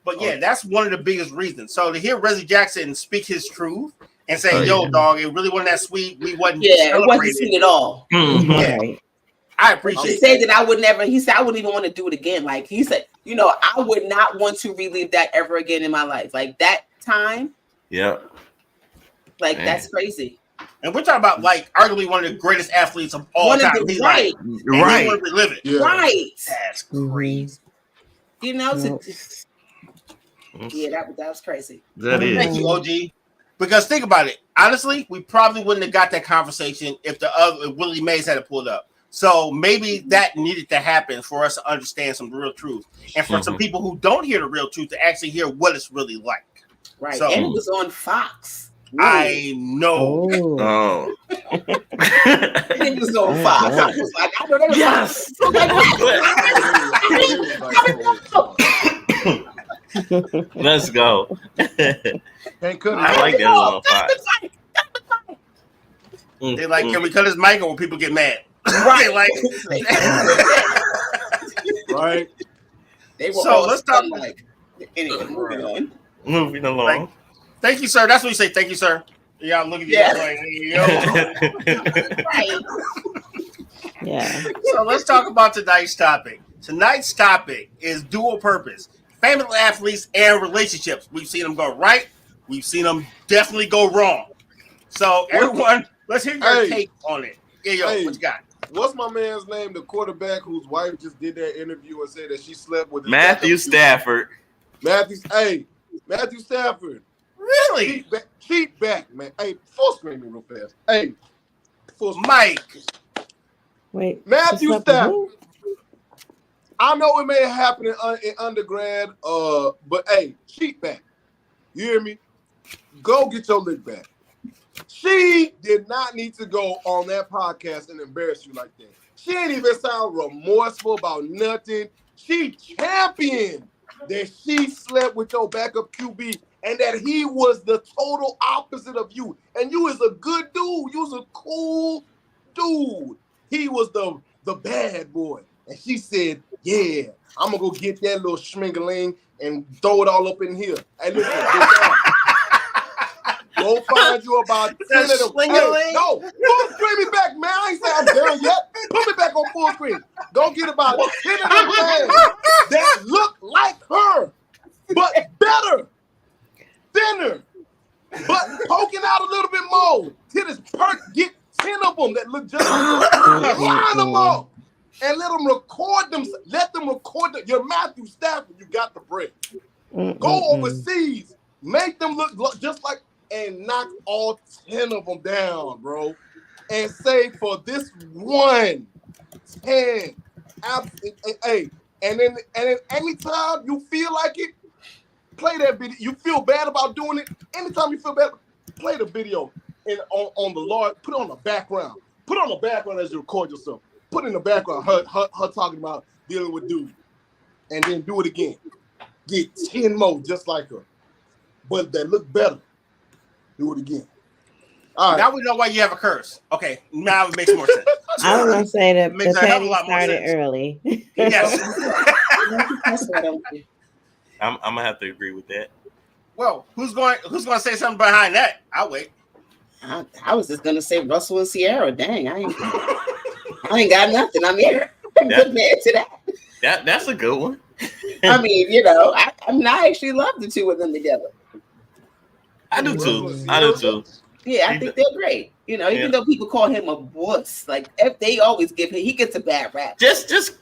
But yeah, that's one of the biggest reasons. So to hear Reggie Jackson speak his truth and say, yo, dog, it really wasn't that sweet. We wasn't it wasn't sweet at all. I appreciate he said that I would never, he said I wouldn't even want to do it again. Like he said, you know, I would not want to relive that ever again in my life. Like that time. Yeah. Like that's crazy. And we're talking about like arguably one of the greatest athletes of all time. Right. Right. Want to relive it. Yeah. Right. That's crazy. You know, that was crazy. Thank you, OG. Because think about it. Honestly, we probably wouldn't have got that conversation if if Willie Mays had pulled up. So maybe that needed to happen for us to understand some real truth, and for some people who don't hear the real truth to actually hear what it's really like. Right. So, and it was on Fox. Really? I know. It was on Fox. I was like, I know that. Yes. Let's go. I like that on Fox. They're like, can we cut his mic when people get mad? Right. Right. So let's talk. Anyway, moving along. Thank you, sir. That's what you say. Thank you, sir. Y'all look at you like, right. Yeah. So let's talk about tonight's topic. Tonight's topic is dual purpose: family athletes and relationships. We've seen them go right. We've seen them definitely go wrong. So everyone, let's hear your take on it. Yeah, what you got? What's my man's name? The quarterback whose wife just did that interview and said that she slept with Matthew Stafford. Matthew Stafford. Really? Cheat back, man. Hey, full screen me real fast. Hey, Mike. Wait. Matthew Stafford. I know it may happen in undergrad, but hey, cheat back. You hear me? Go get your lick back. She did not need to go on that podcast and embarrass you like that. She ain't even sound remorseful about nothing. She championed that she slept with your backup QB and that he was the total opposite of you. And you is a good dude. You was a cool dude. He was the bad boy. And she said, yeah, I'm going to go get that little schmingaling and throw it all up in here. Hey, listen, go find you about 10 of them. Hey, no, full screen me back, man. I ain't say I'm done yet. Put me back on full screen. Go get about 10 of them fans that look like her, but better, thinner, but poking out a little bit more. Till this perk get 10 of them that look just like her. Line them up and let them record them. Let them record them. You're Matthew Stafford. You got the bread. Go overseas. Make them look just like, and knock all 10 of them down, bro. And say for this 1, 10. Hey, and then anytime you feel like it, play that video. You feel bad about doing it. Anytime you feel bad, play the video. on the Lord. Put it on the background. Put it on the background as you record yourself. Put it in the background her talking about dealing with dude, and then do it again. Get 10 more just like her, but that look better. Do it again. All right. Now we know why you have a curse. Okay, now it makes more sense. I was gonna say that Makes the a hell of a petty lot more started sense. early. Yes. I'm gonna have to agree with that. Well, who's going to say something behind that? I'll wait. I was just gonna say Russell and Sierra. Dang, I ain't got nothing. I'm here. I'm good man to that. That's a good one. I mean, you know, I actually love the two of them together. I do too. Yeah, I think they're great. You know, even though people call him a wuss, like if they always give him, he gets a bad rap. Just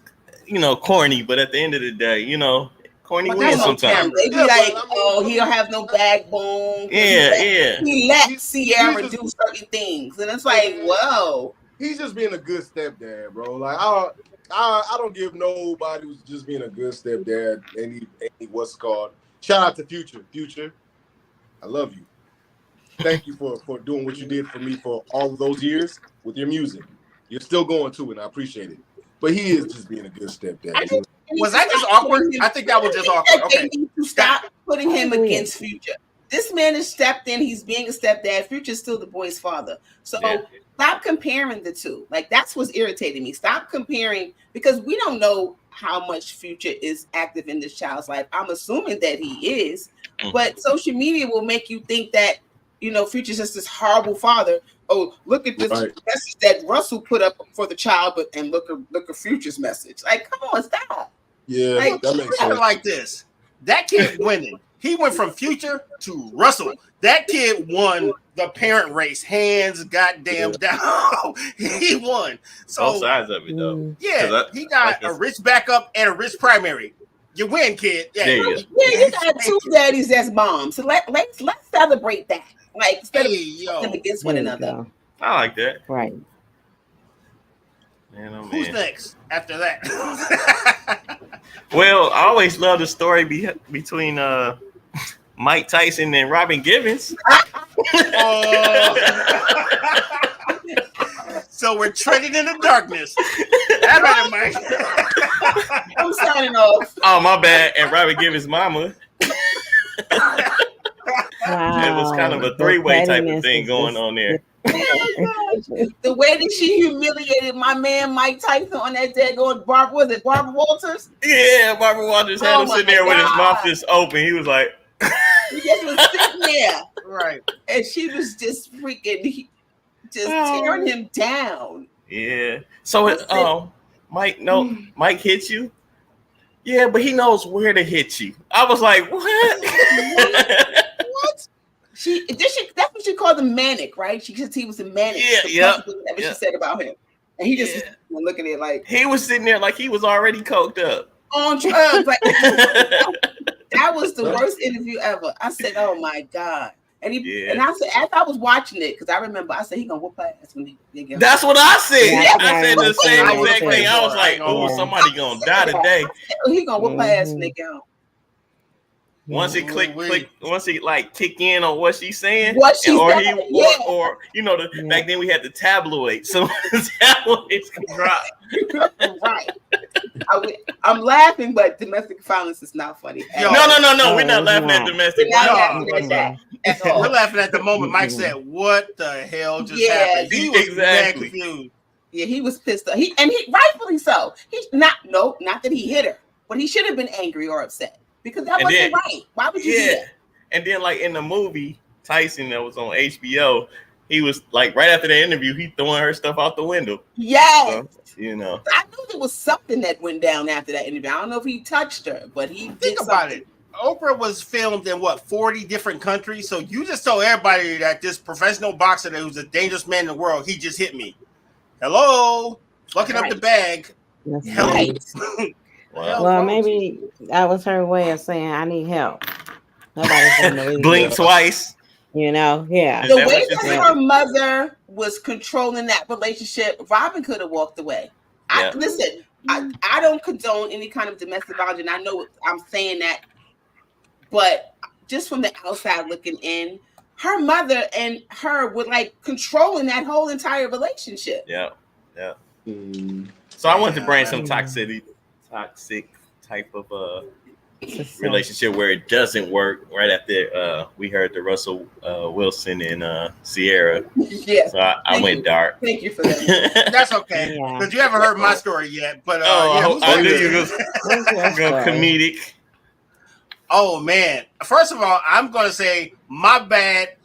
corny, but at the end of the day, corny wins sometimes. They be like, oh, he don't have no backbone. He let Sierra do certain things, and it's like, whoa. He's just being a good stepdad, bro. Like I don't give nobody who's just being a good stepdad any what's called. Shout out to Future. I love you. Thank you for doing what you did for me for all of those years with your music. You're still going to, and I appreciate it. But he is just being a good stepdad. Was that just awkward? I think that was just awkward. Okay. They need to stop putting him against Future. This man has stepped in. He's being a stepdad. Future's still the boy's father. So stop comparing the two. Like, that's what's irritating me. Stop comparing, because we don't know how much Future is active in this child's life. I'm assuming that he is. But social media will make you think that, Future's just this horrible father. Oh, look at this message that Russell put up for the child, and look at Future's message. Like, come on, stop. Yeah, that makes sense. Like this. That kid winning. He went from Future to Russell. That kid won the parent race, hands goddamn down. He won. So both sides of it, though. Yeah, he got a rich backup and a rich primary. You win, kid. Yeah, you got two daddies that's moms. So let's celebrate that. Like, instead of them against one another. I like that. Right. Man, who's next after that? Well, I always love the story between Mike Tyson and Robin Givens. So we're treading in the darkness. That right, Mike. I'm signing off. Oh, my bad. And Robin Givens' mama. Wow. It was kind of a three-way type of thing going on there. The way that she humiliated my man Mike Tyson on that day going, Barbara Walters? Yeah, Barbara Walters had him sitting there with his mouth just open. He was like, he just was sitting there. Right. And she was just freaking tearing him down. Yeah. So Mike hit you? Yeah, but he knows where to hit you. I was like, what? What? That's what she called him, manic, right? She said he was a manic. Yeah. That's what she said about him. And he just was looking at it like he was sitting there like he was already coked up. On drugs. Like, that was the worst interview ever. I said, oh my God. And I said, as I was watching it, because I remember I said he gonna whoop her ass when he get. That's what I said. Yeah, I said the same exact thing. I was like, oh, somebody gonna die today. He gonna whoop her ass when they get home. Once he once he like kick in on what she's saying, or back then we had the tabloid, so the tabloids can drop. Right. I'm laughing, but domestic violence is not funny. No. We're not laughing at domestic violence. We're laughing at the moment Mike said, "What the hell just happened?" He was exactly confused. Yeah, he was pissed off. He rightfully so. He's not that he hit her, but he should have been angry or upset. Because that wasn't right. Why would you do that? And then, like in the movie Tyson that was on HBO, he was like right after the interview, he throwing her stuff out the window. Yes. So, I knew there was something that went down after that interview. I don't know if he touched her, but he think about it. Oprah was filmed in 40 different countries. So you just told everybody that this professional boxer who's a dangerous man in the world, he just hit me. Hello, looking up the bag. Right. Well, maybe that was her way of saying, I need help. Nobody's gonna know. Blink twice. Yeah. The way that her mother was controlling that relationship, Robin could have walked away. Listen, I don't condone any kind of domestic violence, and I know I'm saying that, but just from the outside looking in, her mother and her were like controlling that whole entire relationship. Yeah. So I wanted to bring some toxic type of relationship where it doesn't work. Right after we heard the Russell Wilson and Sierra. Yeah. So I went dark. Thank you for that. That's okay, because you haven't heard my story yet. But I knew you was go comedic. Oh man! First of all, I'm gonna say my bad,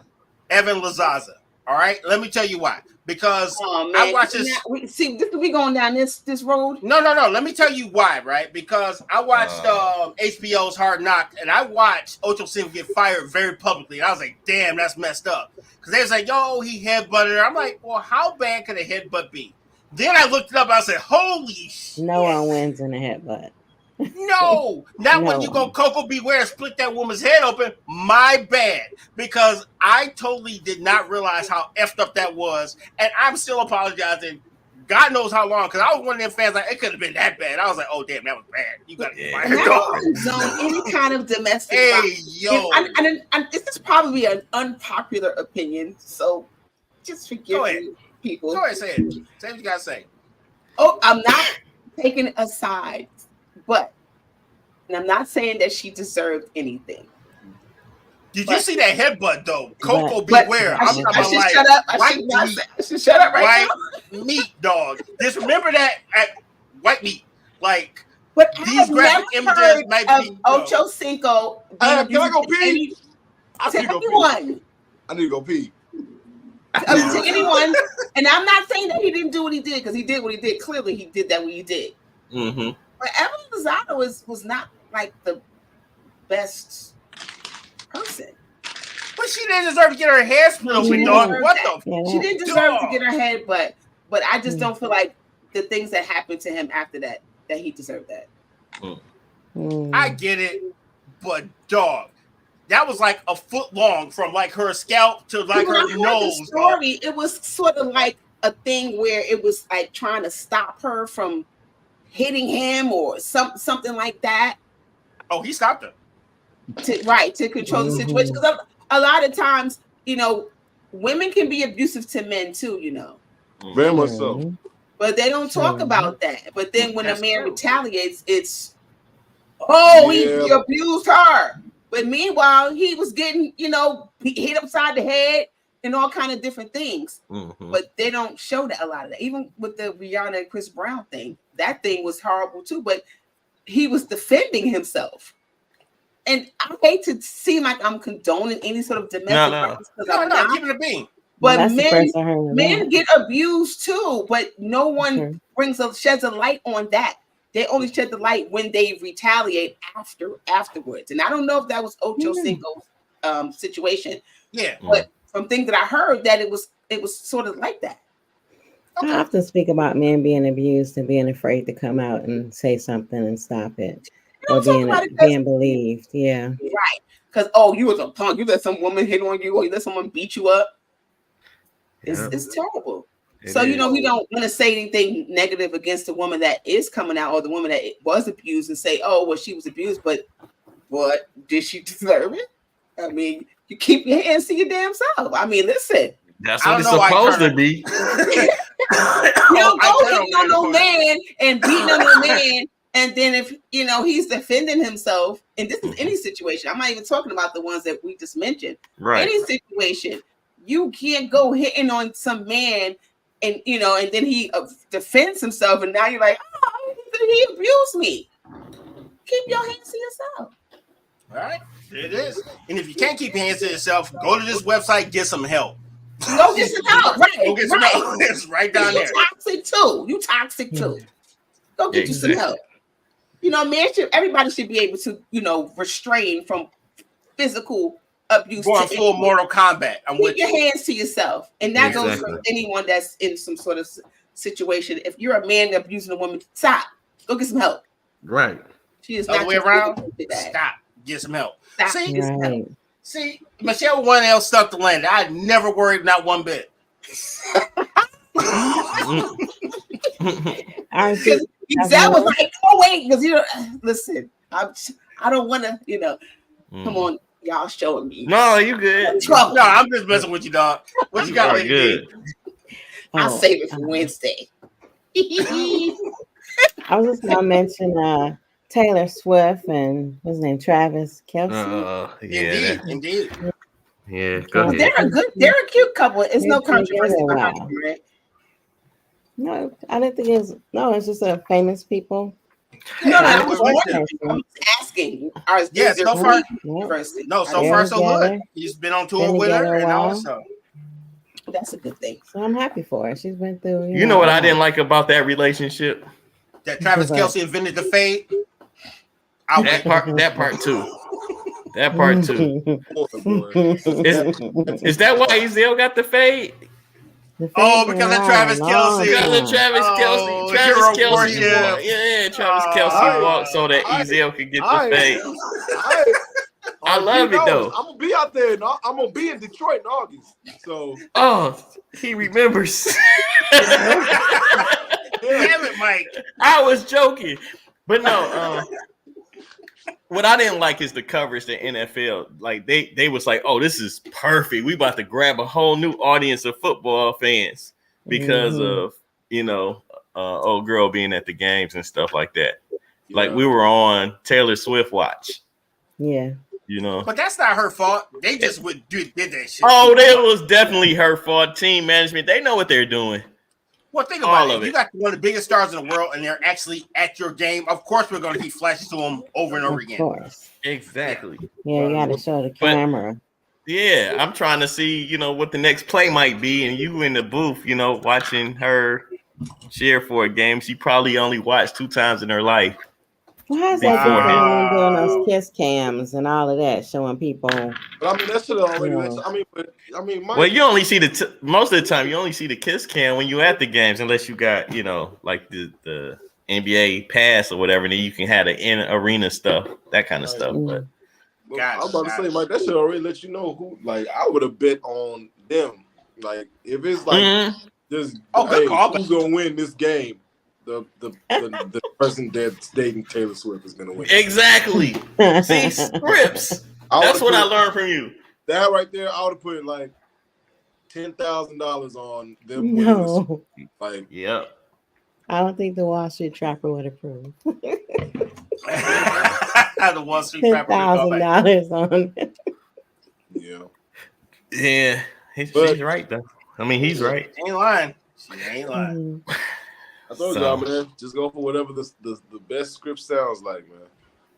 Evan Lazaza. All right, let me tell you why. Because I watched this. We going down this road? No. Let me tell you why, right? Because I watched HBO's Hard Knock, and I watched Ocho Cinco get fired very publicly. And I was like, damn, that's messed up. Because they was like, yo, he headbutted her. I'm like, well, how bad could a headbutt be? Then I looked it up. And I said, holy shit. No one wins in a headbutt. No, not when you go Coco Beware and split that woman's head open. My bad, because I totally did not realize how effed up that was, and I'm still apologizing. God knows how long, because I was one of them fans like it could have been that bad. I was like, oh damn, that was bad. You got to fire zone any kind of domestic. Hey yo, and this is probably an unpopular opinion, so just forgive me, people. Go ahead, say it. Say what you gotta say. Oh, I'm not taking a side. But, and I'm not saying that she deserved anything. Did you see that headbutt though? Coco Beware. I should shut up. I should shut up right now. White meat, dog. Just remember that at white meat. Like, but these graphic images might be. Ocho Cinco. Can I go pee? To anyone. I need to go pee. To anyone. And I'm not saying that he didn't do what he did, because he did what he did. Clearly, he did that what he did. Mm-hmm. But Evan Lozano was not like the best person. But she didn't deserve to get her head split open, dog. What the? She didn't deserve to get her head, but I just don't feel like the things that happened to him after that he deserved that. I get it, but dog, that was like a foot long from like her scalp to like her nose. The story, it was sort of like a thing where it was like trying to stop her from hitting him or something like that. Oh, he stopped her. To control the situation. Because a lot of times, women can be abusive to men too, Very much so. But they don't talk about that. But then when a man retaliates, it's, he abused her. But meanwhile, he was getting, hit upside the head and all kind of different things. Mm-hmm. But they don't show that a lot of that. Even with the Rihanna and Chris Brown thing, that thing was horrible too. But he was defending himself. And I hate to seem like I'm condoning any sort of domestic violence. No, give it a bean. But men get abused too, but no one sheds a light on that. They only shed the light when they retaliate afterwards. And I don't know if that was Ocho Cinco's situation. Yeah. But from things that I heard, that it was sort of like that. Okay. I often speak about men being abused and being afraid to come out and say something and stop it. Or being believed. Yeah. Right. Because, you was a punk. You let some woman hit on you, or you let someone beat you up. It's terrible. So, we don't want to say anything negative against the woman that is coming out or the woman that was abused and say, she was abused, but what? Did she deserve it? I mean, you keep your hands to your damn self. I mean, listen. That's what it's supposed to be. You don't go hitting on no man and beating on no man. And then if, he's defending himself, and this is any situation, I'm not even talking about the ones that we just mentioned. Right. Any situation, you can't go hitting on some man and, and then he defends himself. And now you're like, he abused me. Keep your hands to yourself. All right. There it is. And if you can't keep your hands to yourself, go to this website, get some help. Go get some help. Right. Go get some help. It's right down there. You toxic too. Go get you some help. Everybody should be able to, restrain from physical abuse. Going full Mortal Kombat. Keep your hands to yourself. And that goes for anyone that's in some sort of situation. If you're a man abusing a woman, stop. Go get some help. Right. She is not the way around. Stop. Get some help. See, Michelle one else stuck to land. I never worried, not one bit. That was like, wait, because listen, I don't want to, come on, Y'all showing me. No, you good. No, I'm just messing with you, dog. What you got? Right, good. I'll save it for Wednesday. I was just gonna mention Taylor Swift and what's his name, Travis Kelce. Yeah, Indeed. Yeah, go ahead. They're a cute couple. It's no controversy behind them, right? No, I didn't think it was. No, it's just famous people. No, I'm asking. Yeah, so far, so They're far so together. good. He's been on tour Been with together her, a and while. also that's a good thing. So I'm happy for her. She's been through. You know what I didn't like about that relationship? that Travis Kelce invented the fade. That part too. That part too. Is that why Ezell got the fade? Oh, because of Travis Kelce. Because of Travis Kelce. Travis Kelce walked. Yeah, Travis Kelce walked so that Ezell could get the fade. I love it though. I'm gonna be out there. I'm gonna be in Detroit in August. So. Oh, he remembers. Damn it, Mike. I was joking, but no. What I didn't like is the coverage. The NFL, like they was like, "Oh, this is perfect. We about to grab a whole new audience of football fans because of old girl being at the games and stuff like that." Yeah. Like we were on Taylor Swift watch. Yeah. But that's not her fault. They just did that shit. Oh, that was definitely her fault. Team management, they know what they're doing. Well, think about it. You got one of the biggest stars in the world, and they're actually at your game. Of course, we're going to keep flashing to them over and over again. Of course. Exactly. Yeah, you got to show the camera. Yeah, I'm trying to see, what the next play might be, and you in the booth, watching her cheer for a game she probably only watched 2 times in her life. Well, how's that different than doing those kiss cams and all of that, showing people? But I mean, that should already. Well, you only see most of the time. You only see the kiss cam when you at the games, unless you got like the NBA pass or whatever. And then you can have the in arena stuff, that kind of stuff. But I was about to say, Mike, that should already let you know who. Like, I would have bet on them. Like, if it's like just who's gonna win this game. The person that's dating Taylor Swift is going to win. Exactly. See, scripts. That's what I learned from you. That right there, I would have put like $10,000 on them. No. Like, yep. I don't think the Wall Street Trapper would approve. The Wall Street Trapper $10,000 on. Yeah. She's right though. I mean, he's right. She ain't lying. She ain't lying. I told y'all, man, just go for whatever the best script sounds like, man.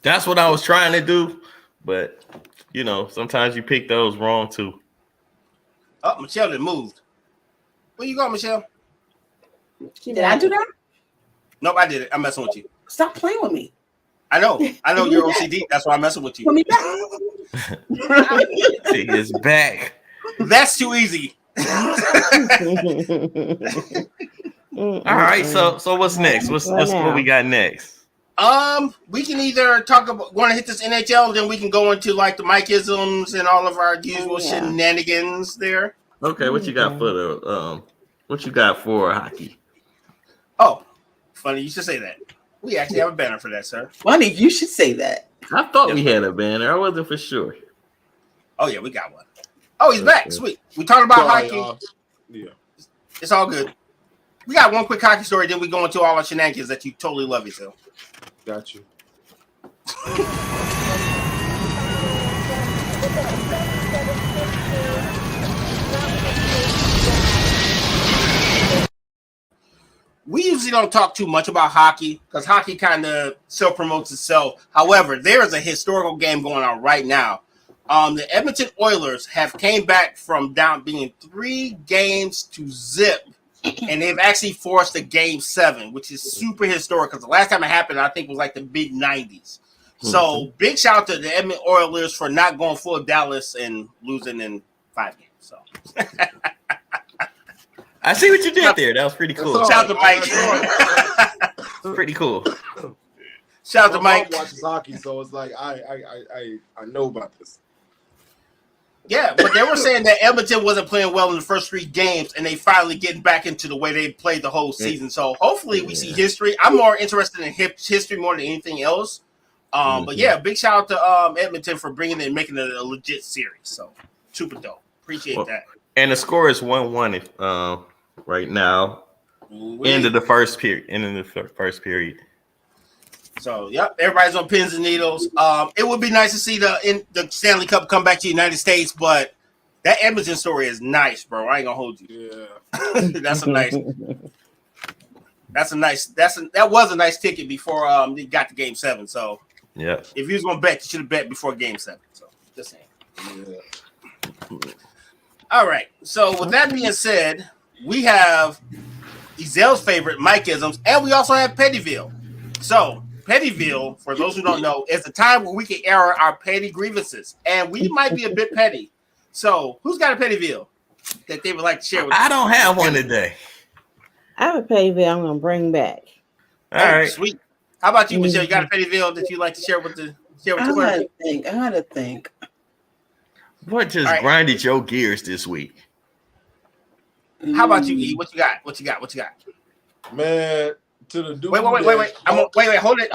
That's what I was trying to do, but sometimes you pick those wrong too. Oh, Michelle done moved. Where you going, Michelle? Did I do that? Nope, I did it. I'm messing with you. Stop playing with me. I know you're OCD. That's why I'm messing with you. Put me back. She is back. That's too easy. All right, so what's next? What's what we got next? We can either want to hit this NHL, then we can go into like the Mike-isms and all of our usual shenanigans there. Okay, what you got for hockey? Oh, funny you should say that. We actually have a banner for that, sir. Funny you should say that. I thought we had a banner. I wasn't for sure. Oh yeah, we got one. Oh, he's back. Sweet. We talked about hockey. Yeah, it's all good. We got one quick hockey story, then we go into all our shenanigans that you totally love yourself. Got you. We usually don't talk too much about hockey because hockey kind of self-promotes itself. However, there is a historical game going on right now. The Edmonton Oilers have came back from down being 3-0, and they've actually forced a Game 7, which is super historic because the last time it happened, I think, was like the mid-90s. So big shout out to the Edmonton Oilers for not going full Dallas and losing in 5 games. So I see what you did there. That was pretty cool. Shout out to Mike. Pretty cool. Shout out to Mike. Watches hockey, so it's like I know about this. Yeah, but they were saying that Edmonton wasn't playing well in the first 3 games, and they finally getting back into the way they played the whole season. So hopefully we see history. I'm more interested in history more than anything else. But yeah, big shout out to Edmonton for bringing it and making it a legit series. So super dope. Appreciate that. And the score is 1-1 right now. End of the first period. So yep, everybody's on pins and needles. It would be nice to see the Stanley Cup come back to the United States, but that Edmonton story is nice, bro. I ain't gonna hold you. Yeah, that was a nice ticket before they got to Game 7. So yeah, if you was gonna bet, you should have bet before Game 7. So just saying. yeah. All right. So with that being said, we have Ezel's favorite Mike-isms, and we also have Pettyville. So Pettyville, for those who don't know, is the time where we can air our petty grievances, and we might be a bit petty. So who's got a Pettyville that they would like to share with us? I don't have one today. I have a Pettyville I'm gonna bring back. All right, sweet. How about you, Michelle? You got a Pettyville that you'd like to share with the I gotta think. What just grinded your gears this week? How about you, E? What you got? Man, to the dude. Wait. Wait. Hold it.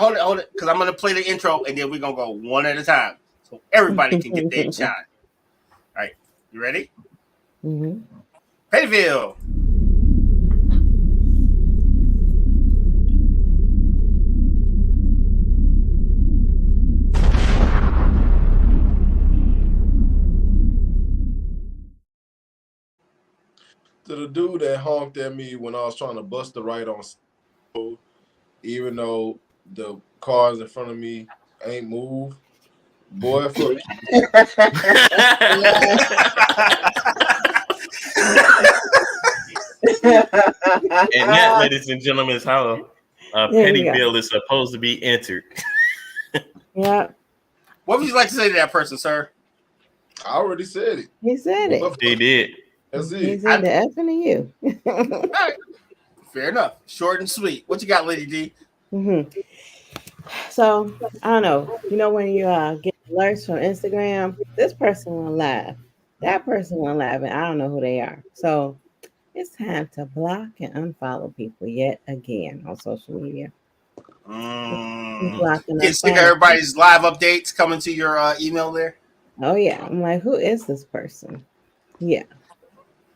Because I'm gonna play the intro and then we're gonna go one at a time, so everybody can get their shine. All right, you ready? Mm-hmm. Pettyville. To the dude that honked at me when I was trying to bust the right on, even though the cars in front of me ain't moved, boy. And that, ladies and gentlemen, is how a Pettyville is supposed to be entered. Yeah. What would you like to say to that person, sir? I already said it. He said it. He did. That's it. He said the F and the U. All right. Fair enough. Short and sweet. What you got, Lady D? Mm-hmm. So I don't know. You know when you get alerts from Instagram, this person went live, that person went live, and I don't know who they are. So it's time to block and unfollow people yet again on social media. Get sick of everybody's live updates coming to your email there. Oh yeah, I'm like, who is this person? Yeah.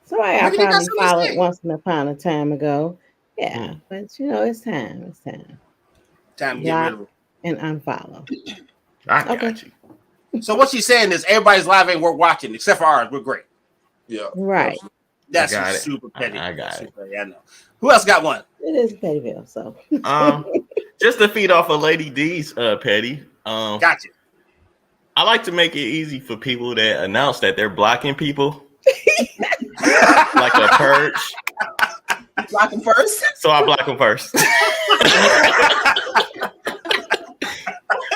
Somebody I probably followed once upon a time ago. Yeah, but you know, it's time. It's time. Time to get rid of them. And unfollow. I got you. So what she's saying is everybody's live ain't worth watching except for ours. We're great. Yeah. Right. That's super petty. I got it. I know. Who else got one? It is Pettyville. So just to feed off of Lady D's petty. Gotcha. I like to make it easy for people that announce that they're blocking people. Like a purge. Block them first. So I block them first.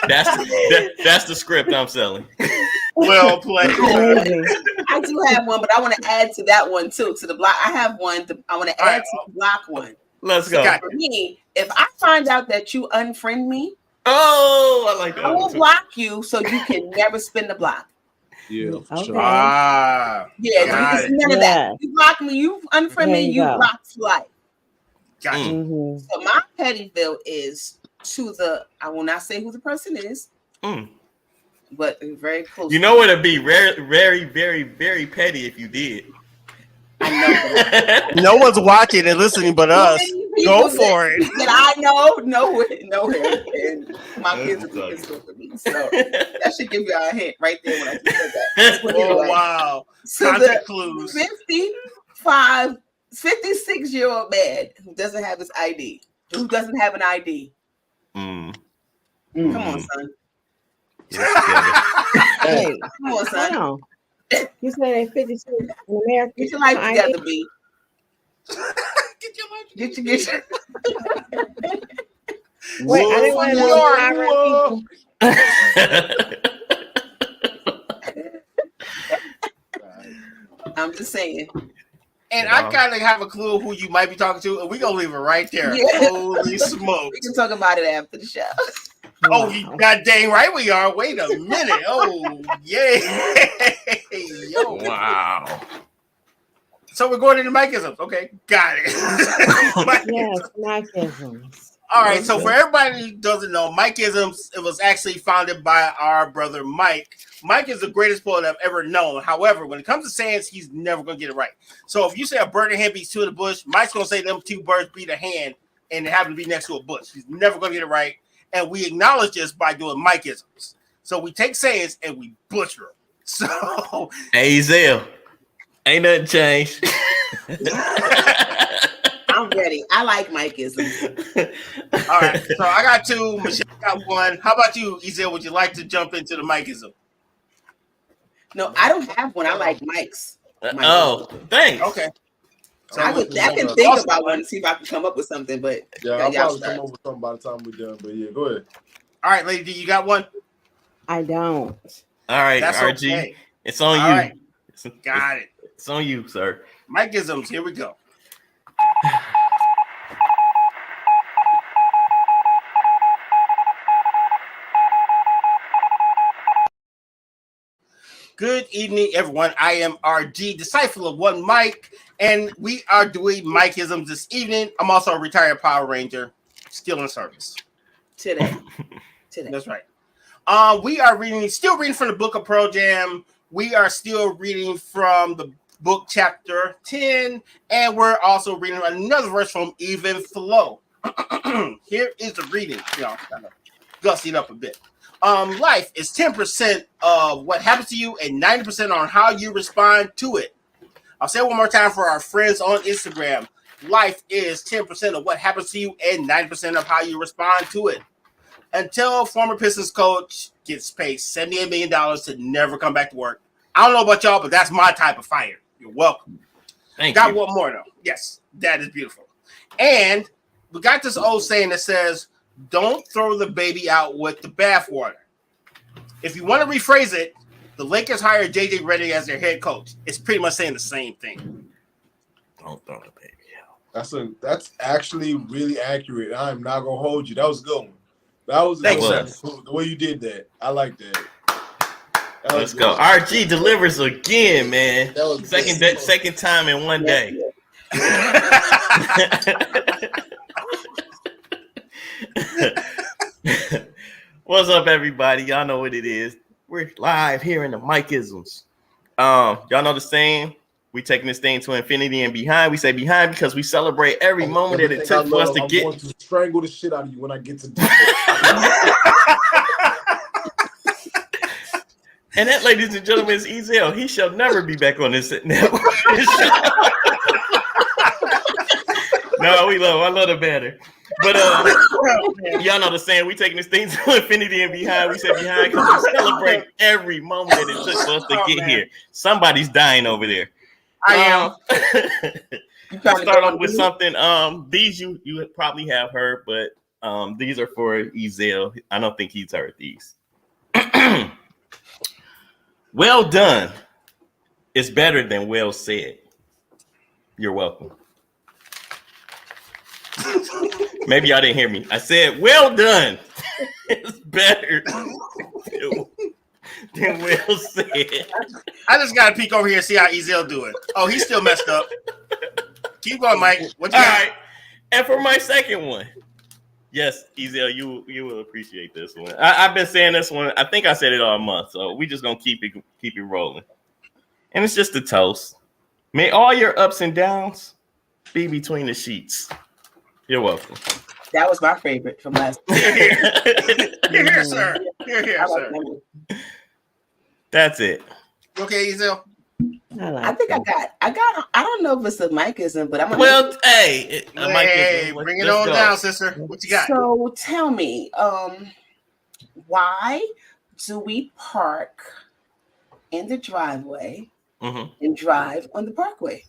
That's the script I'm selling. Well played. I do have one, but I want to add to that one too. To the block, I have one. I want to add to the block one. Let's go. For me, if I find out that you unfriend me, I like that. I will block you so you can never spin the block. Yeah, okay. sure. None of that. You block me, you unfriend me, you block for life. Gotcha. Mm-hmm. So my Pettyville is to the. I will not say who the person is, but very close. You know what? It'd be very, very, very, very petty if you did. I know. No one's watching and listening but us. Go for it. That I know him, and my kids are pissed with me. So that should give you a hint right there when I said that. Oh wow! So the clues. 56-year-old man who doesn't have his ID, who doesn't have an ID. Come on, son. Hey, come on, son. Wow. You say they 56 in America? Get your life together, B. Get your Wait, I didn't want to know. I'm just saying. And I kind of have a clue who you might be talking to, and we're going to leave it right there. Yeah. Holy smokes. We can talk about it after the show. Oh, you god dang right we are. Wait a minute. Oh, yeah. Yo. Wow. So we're going into Mike-isms. Okay, got it. Yes, Mike-isms. All right, so for everybody who doesn't know, Mikeisms, it was actually founded by our brother Mike. Mike is the greatest poet I've ever known. However, when it comes to sayings, he's never going to get it right. So if you say a bird in hand beats two in the bush, Mike's going to say them two birds beat a hand and it happened to be next to a bush. He's never going to get it right. And we acknowledge this by doing Mikeisms. So we take sayings and we butcher them. So, hey, Zell, ain't nothing changed. I'm ready. I like Mikeisms. All right, so I got two. Michelle got one. How about you, Ezel? Would you like to jump into the Mikeism? No, I don't have one. I like Mike's. Oh, thanks. Okay. So I can think about one and see if I can come up with something, but yeah, I'll probably come up with something by the time we're done. But yeah, go ahead. All right, Lady D, you got one? I don't. All right, That's RG. okay. It's on All you. right. Got it. It's on you, sir. Mikeisms, here we go. Good evening, everyone. I am RG, disciple of One Mike, and we are doing Mikeisms this evening. I'm also a retired Power Ranger, still in service. Today. That's right. We are still reading from the book of Pearl Jam. We are still reading from the book chapter 10, and we're also reading another verse from Even Flow. Here is the reading. Kind of gussy it up a bit. Life is 10% of what happens to you and 90% on how you respond to it. I'll say it one more time for our friends on Instagram. Life is 10% of what happens to you and 90% of how you respond to it. Until former Pistons coach gets paid $78 million to never come back to work. I don't know about y'all, but that's my type of fire. You're welcome. Got one more, though. Yes, that is beautiful. And we got this old saying that says, don't throw the baby out with the bathwater. If you want to rephrase it, the Lakers hired JJ Redick as their head coach. It's pretty much saying the same thing. Don't throw the baby out. That's actually really accurate. I'm not gonna hold you. That was a good one. That was the way you did that. I like that. Let's go. RG delivers again, man. That was second time in one day. What's up, everybody? Y'all know what it is. We're live here in the Mikeisms. Y'all know the saying. We taking this thing to infinity and behind. We say behind because we celebrate every moment that it took for us to get. I'm going to strangle the shit out of you when I get to do And that, ladies and gentlemen, is Ezel. He shall never be back on this network. No, we love him. I love the banner. But y'all know the saying, we taking this thing to infinity and behind. We say behind because we celebrate every moment that it took for us to get here. Somebody's dying over there. I am. Start off with something. These you probably have heard, but these are for Ezel. I don't think he's heard these. Well done is better than well said. You're welcome. Maybe y'all didn't hear me. I said, well done is better than well said. I just got to peek over here and see how Ezel doing. Oh, he's still messed up. Keep going, Mike. What you got? All right. And for my second one, yes, Ezel, you will appreciate this one. I've been saying this one. I think I said it all month, so we just gonna keep it rolling. And it's just a toast. May all your ups and downs be between the sheets. You're welcome. That was my favorite from last week. Here, sir. Here, sir. That's it. Okay, Ezel. I think I got. I don't know if it's a Mikeism, but I'm gonna. Well, hey, bring it on down, sister. What you got? So tell me, why do we park in the driveway and drive on the parkway?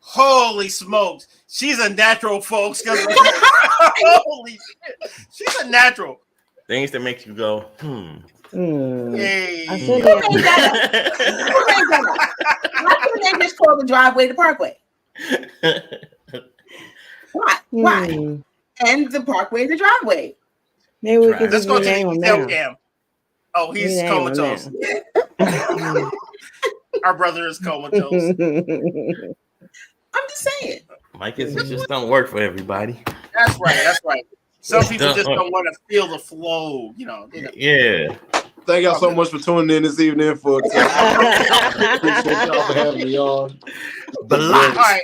Holy smokes, she's a natural, folks. Holy shit, she's a natural. Things that make you go, Hey. Who made that up? Why couldn't they just call the driveway the parkway? Why? And the parkway the driveway. Maybe we could Let's just go to rename him the now. cam. Oh, he's comatose. Our brother is comatose. I'm just saying. Mike, it just don't work for everybody. That's right. Some people just don't want to feel the flow, you know. Yeah. Thank y'all so much for tuning in this evening. Appreciate y'all for having me on. All right.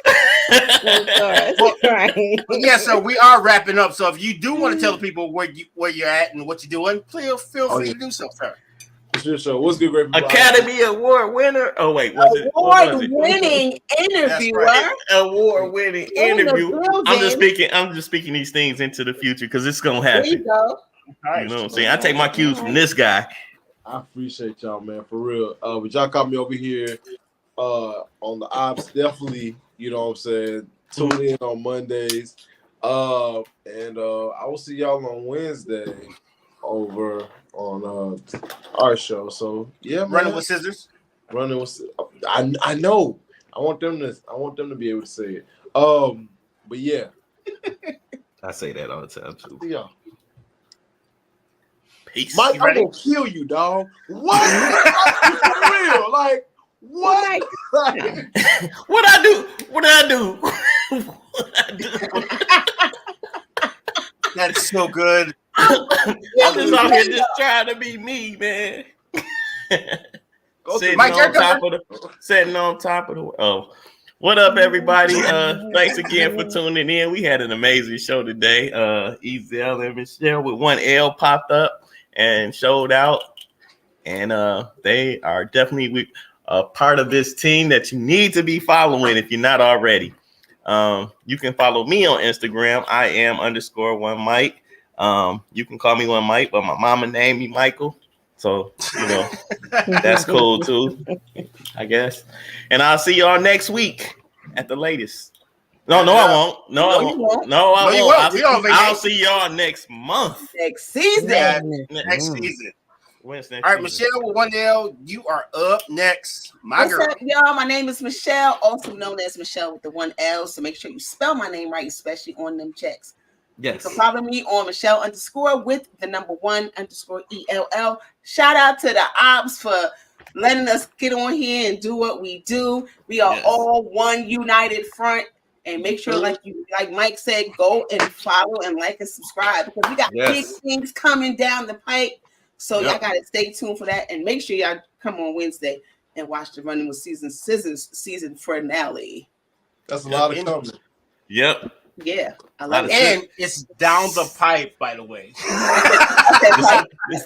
Yeah, so we are wrapping up. So if you do want to tell the people where you're at and what you're doing, please feel free to do so, sir. Sure. What's good, great people? Academy Award winner. Oh wait, Award-winning interviewer. Right. Award-winning interview. I'm just speaking these things into the future because it's gonna happen. There you go. You know what I'm saying? I take my cues from this guy. I appreciate y'all, man, for real. But y'all caught me over here on the ops. Definitely, you know what I'm saying. Tune in on Mondays. And I will see y'all on Wednesday over on our show. So yeah, man. Running with Scissors. I know. I want them to be able to say it. But yeah. I say that all the time too. See y'all. Peace. Mike, I'm gonna kill you, dog. What? For real? Like what? What I do? That's so good. I'm just out here just trying to be me, man. Sitting on top of the. Oh, what up, everybody? Thanks again for tuning in. We had an amazing show today. Ezell and Michelle with one L popped up and showed out, and they are definitely a part of this team that you need to be following if you're not already. You can follow me on Instagram. I am _1 Mike. You can call me 1 Mike, but my mama named me Michael. So, you know, that's cool too, I guess. And I'll see y'all next week at the latest. No, I won't. No, I won't. I'll see y'all next month. Next season. Next season. All right, Michelle with 1 L, you are up next. What's up, y'all? My name is Michelle, also known as Michelle with the 1 L. So make sure you spell my name right, especially on them checks. Yes. So follow me on Michelle _ with the number 1 _ ELL. Shout out to the ops for letting us get on here and do what we do. We are all one united front. And make sure, like Mike said, go and follow and like and subscribe because we got big things coming down the pipe. So y'all gotta stay tuned for that. And make sure y'all come on Wednesday and watch the Running with Scissors season finale. That's a lot of coming. Yep. Yeah, I love it. And it's down the pipe, by the way.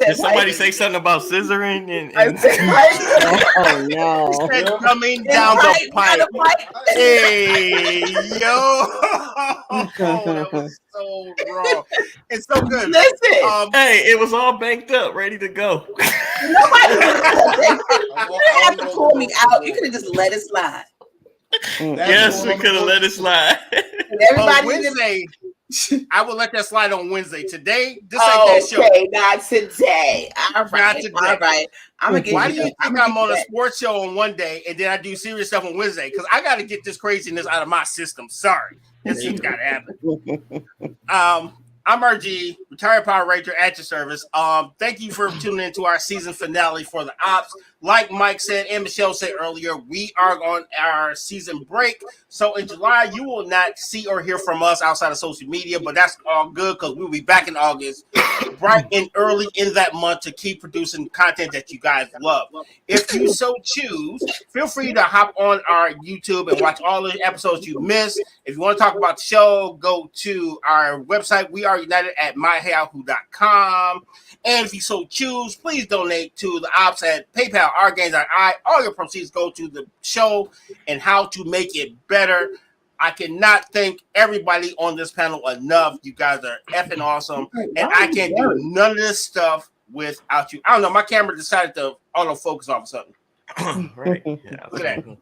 Did somebody say something about scissoring? Oh no! It's coming down the pipe. Hey, yo! That was so wrong. It's so good. Listen, hey, it was all banked up, ready to go. Nobody didn't have to pull me out. You could have just let it slide. Yes, we could have let it slide. Everybody Wednesday, I will let that slide on Wednesday. Today, this ain't that show. Okay, not today. All right, not today. All right. Why do you think I'm on a sports show on one day and then I do serious stuff on Wednesday? Because I got to get this craziness out of my system. Sorry, this has got to happen. I'm RG, retired Power Ranger at your service. Thank you for tuning into our season finale for the Ops. Like Mike said and Michelle said earlier, we are on our season break. So in July, you will not see or hear from us outside of social media, but that's all good because we'll be back in August, bright and early in that month to keep producing content that you guys love. If you so choose, feel free to hop on our YouTube and watch all the episodes you missed. If you want to talk about the show, go to our website, weareunited@myhayahu.com. And if you so choose, please donate to the ops at PayPal, OurGains.I. All your proceeds go to the show and how to make it better. I cannot thank everybody on this panel enough. You guys are effing awesome. And I can't do none of this stuff without you. I don't know. My camera decided to autofocus off of something. Right. Yeah, look at that.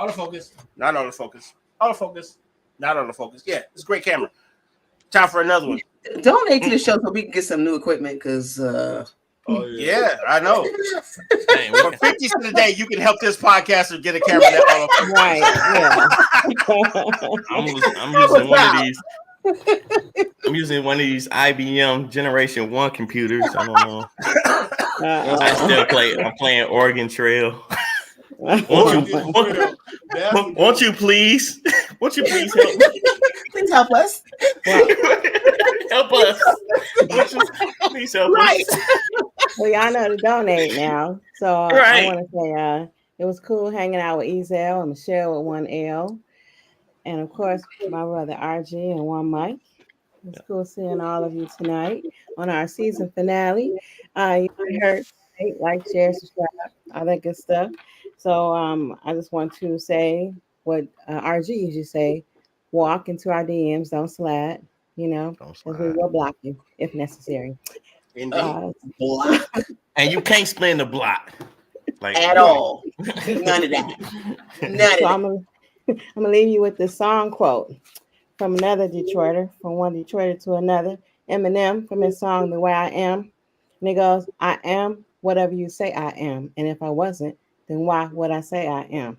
Autofocus. Not autofocus. Autofocus. Not autofocus. Yeah, it's a great camera. Time for another one. Donate to the show so we can get some new equipment because yeah, I know. Hey, for 50 cents a day, you can help this podcaster get a camera that right. Yeah. I'm using one of these IBM Generation 1 computers. I don't know. I'm playing Oregon Trail. Won't you please help me? Please help us. Well, help us. Please help Right. us. well, y'all know to donate now. So I Right. want to say it was cool hanging out with Ezel and Michelle with one L. And of course, my brother RG and one Mike. It's cool seeing all of you tonight on our season finale. You heard, like, share, subscribe, all that good stuff. So I just want to say what RG usually say: walk into our DMs, don't slide. You know, because we will block you if necessary. Indeed. And you can't spin the block. Like At all. None of that. So I'm gonna leave you with this song quote from another Detroiter, from one Detroiter to another. Eminem from his song "The Way I Am," and it goes, "I am whatever you say I am, and if I wasn't, then why would I say I am?"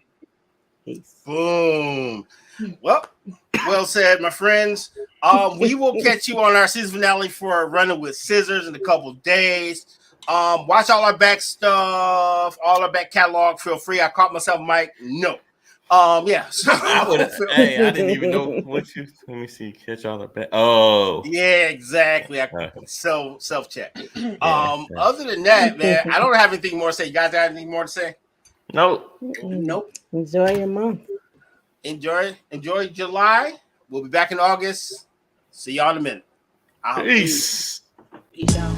Peace. Boom. Well said, my friends. We will catch you on our season finale for Running with Scissors in a couple of days. Watch all our back stuff, all our back catalog. Feel free. I caught myself, Mike. No. Yeah. So hey, I didn't even know what you. Let me see. Catch all the back. Oh. Yeah, exactly. Self check. Other than that, man, I don't have anything more to say. You guys have anything more to say? Nope. Enjoy your month. Enjoy July. We'll be back in August. See y'all in a minute. Peace. Peace out.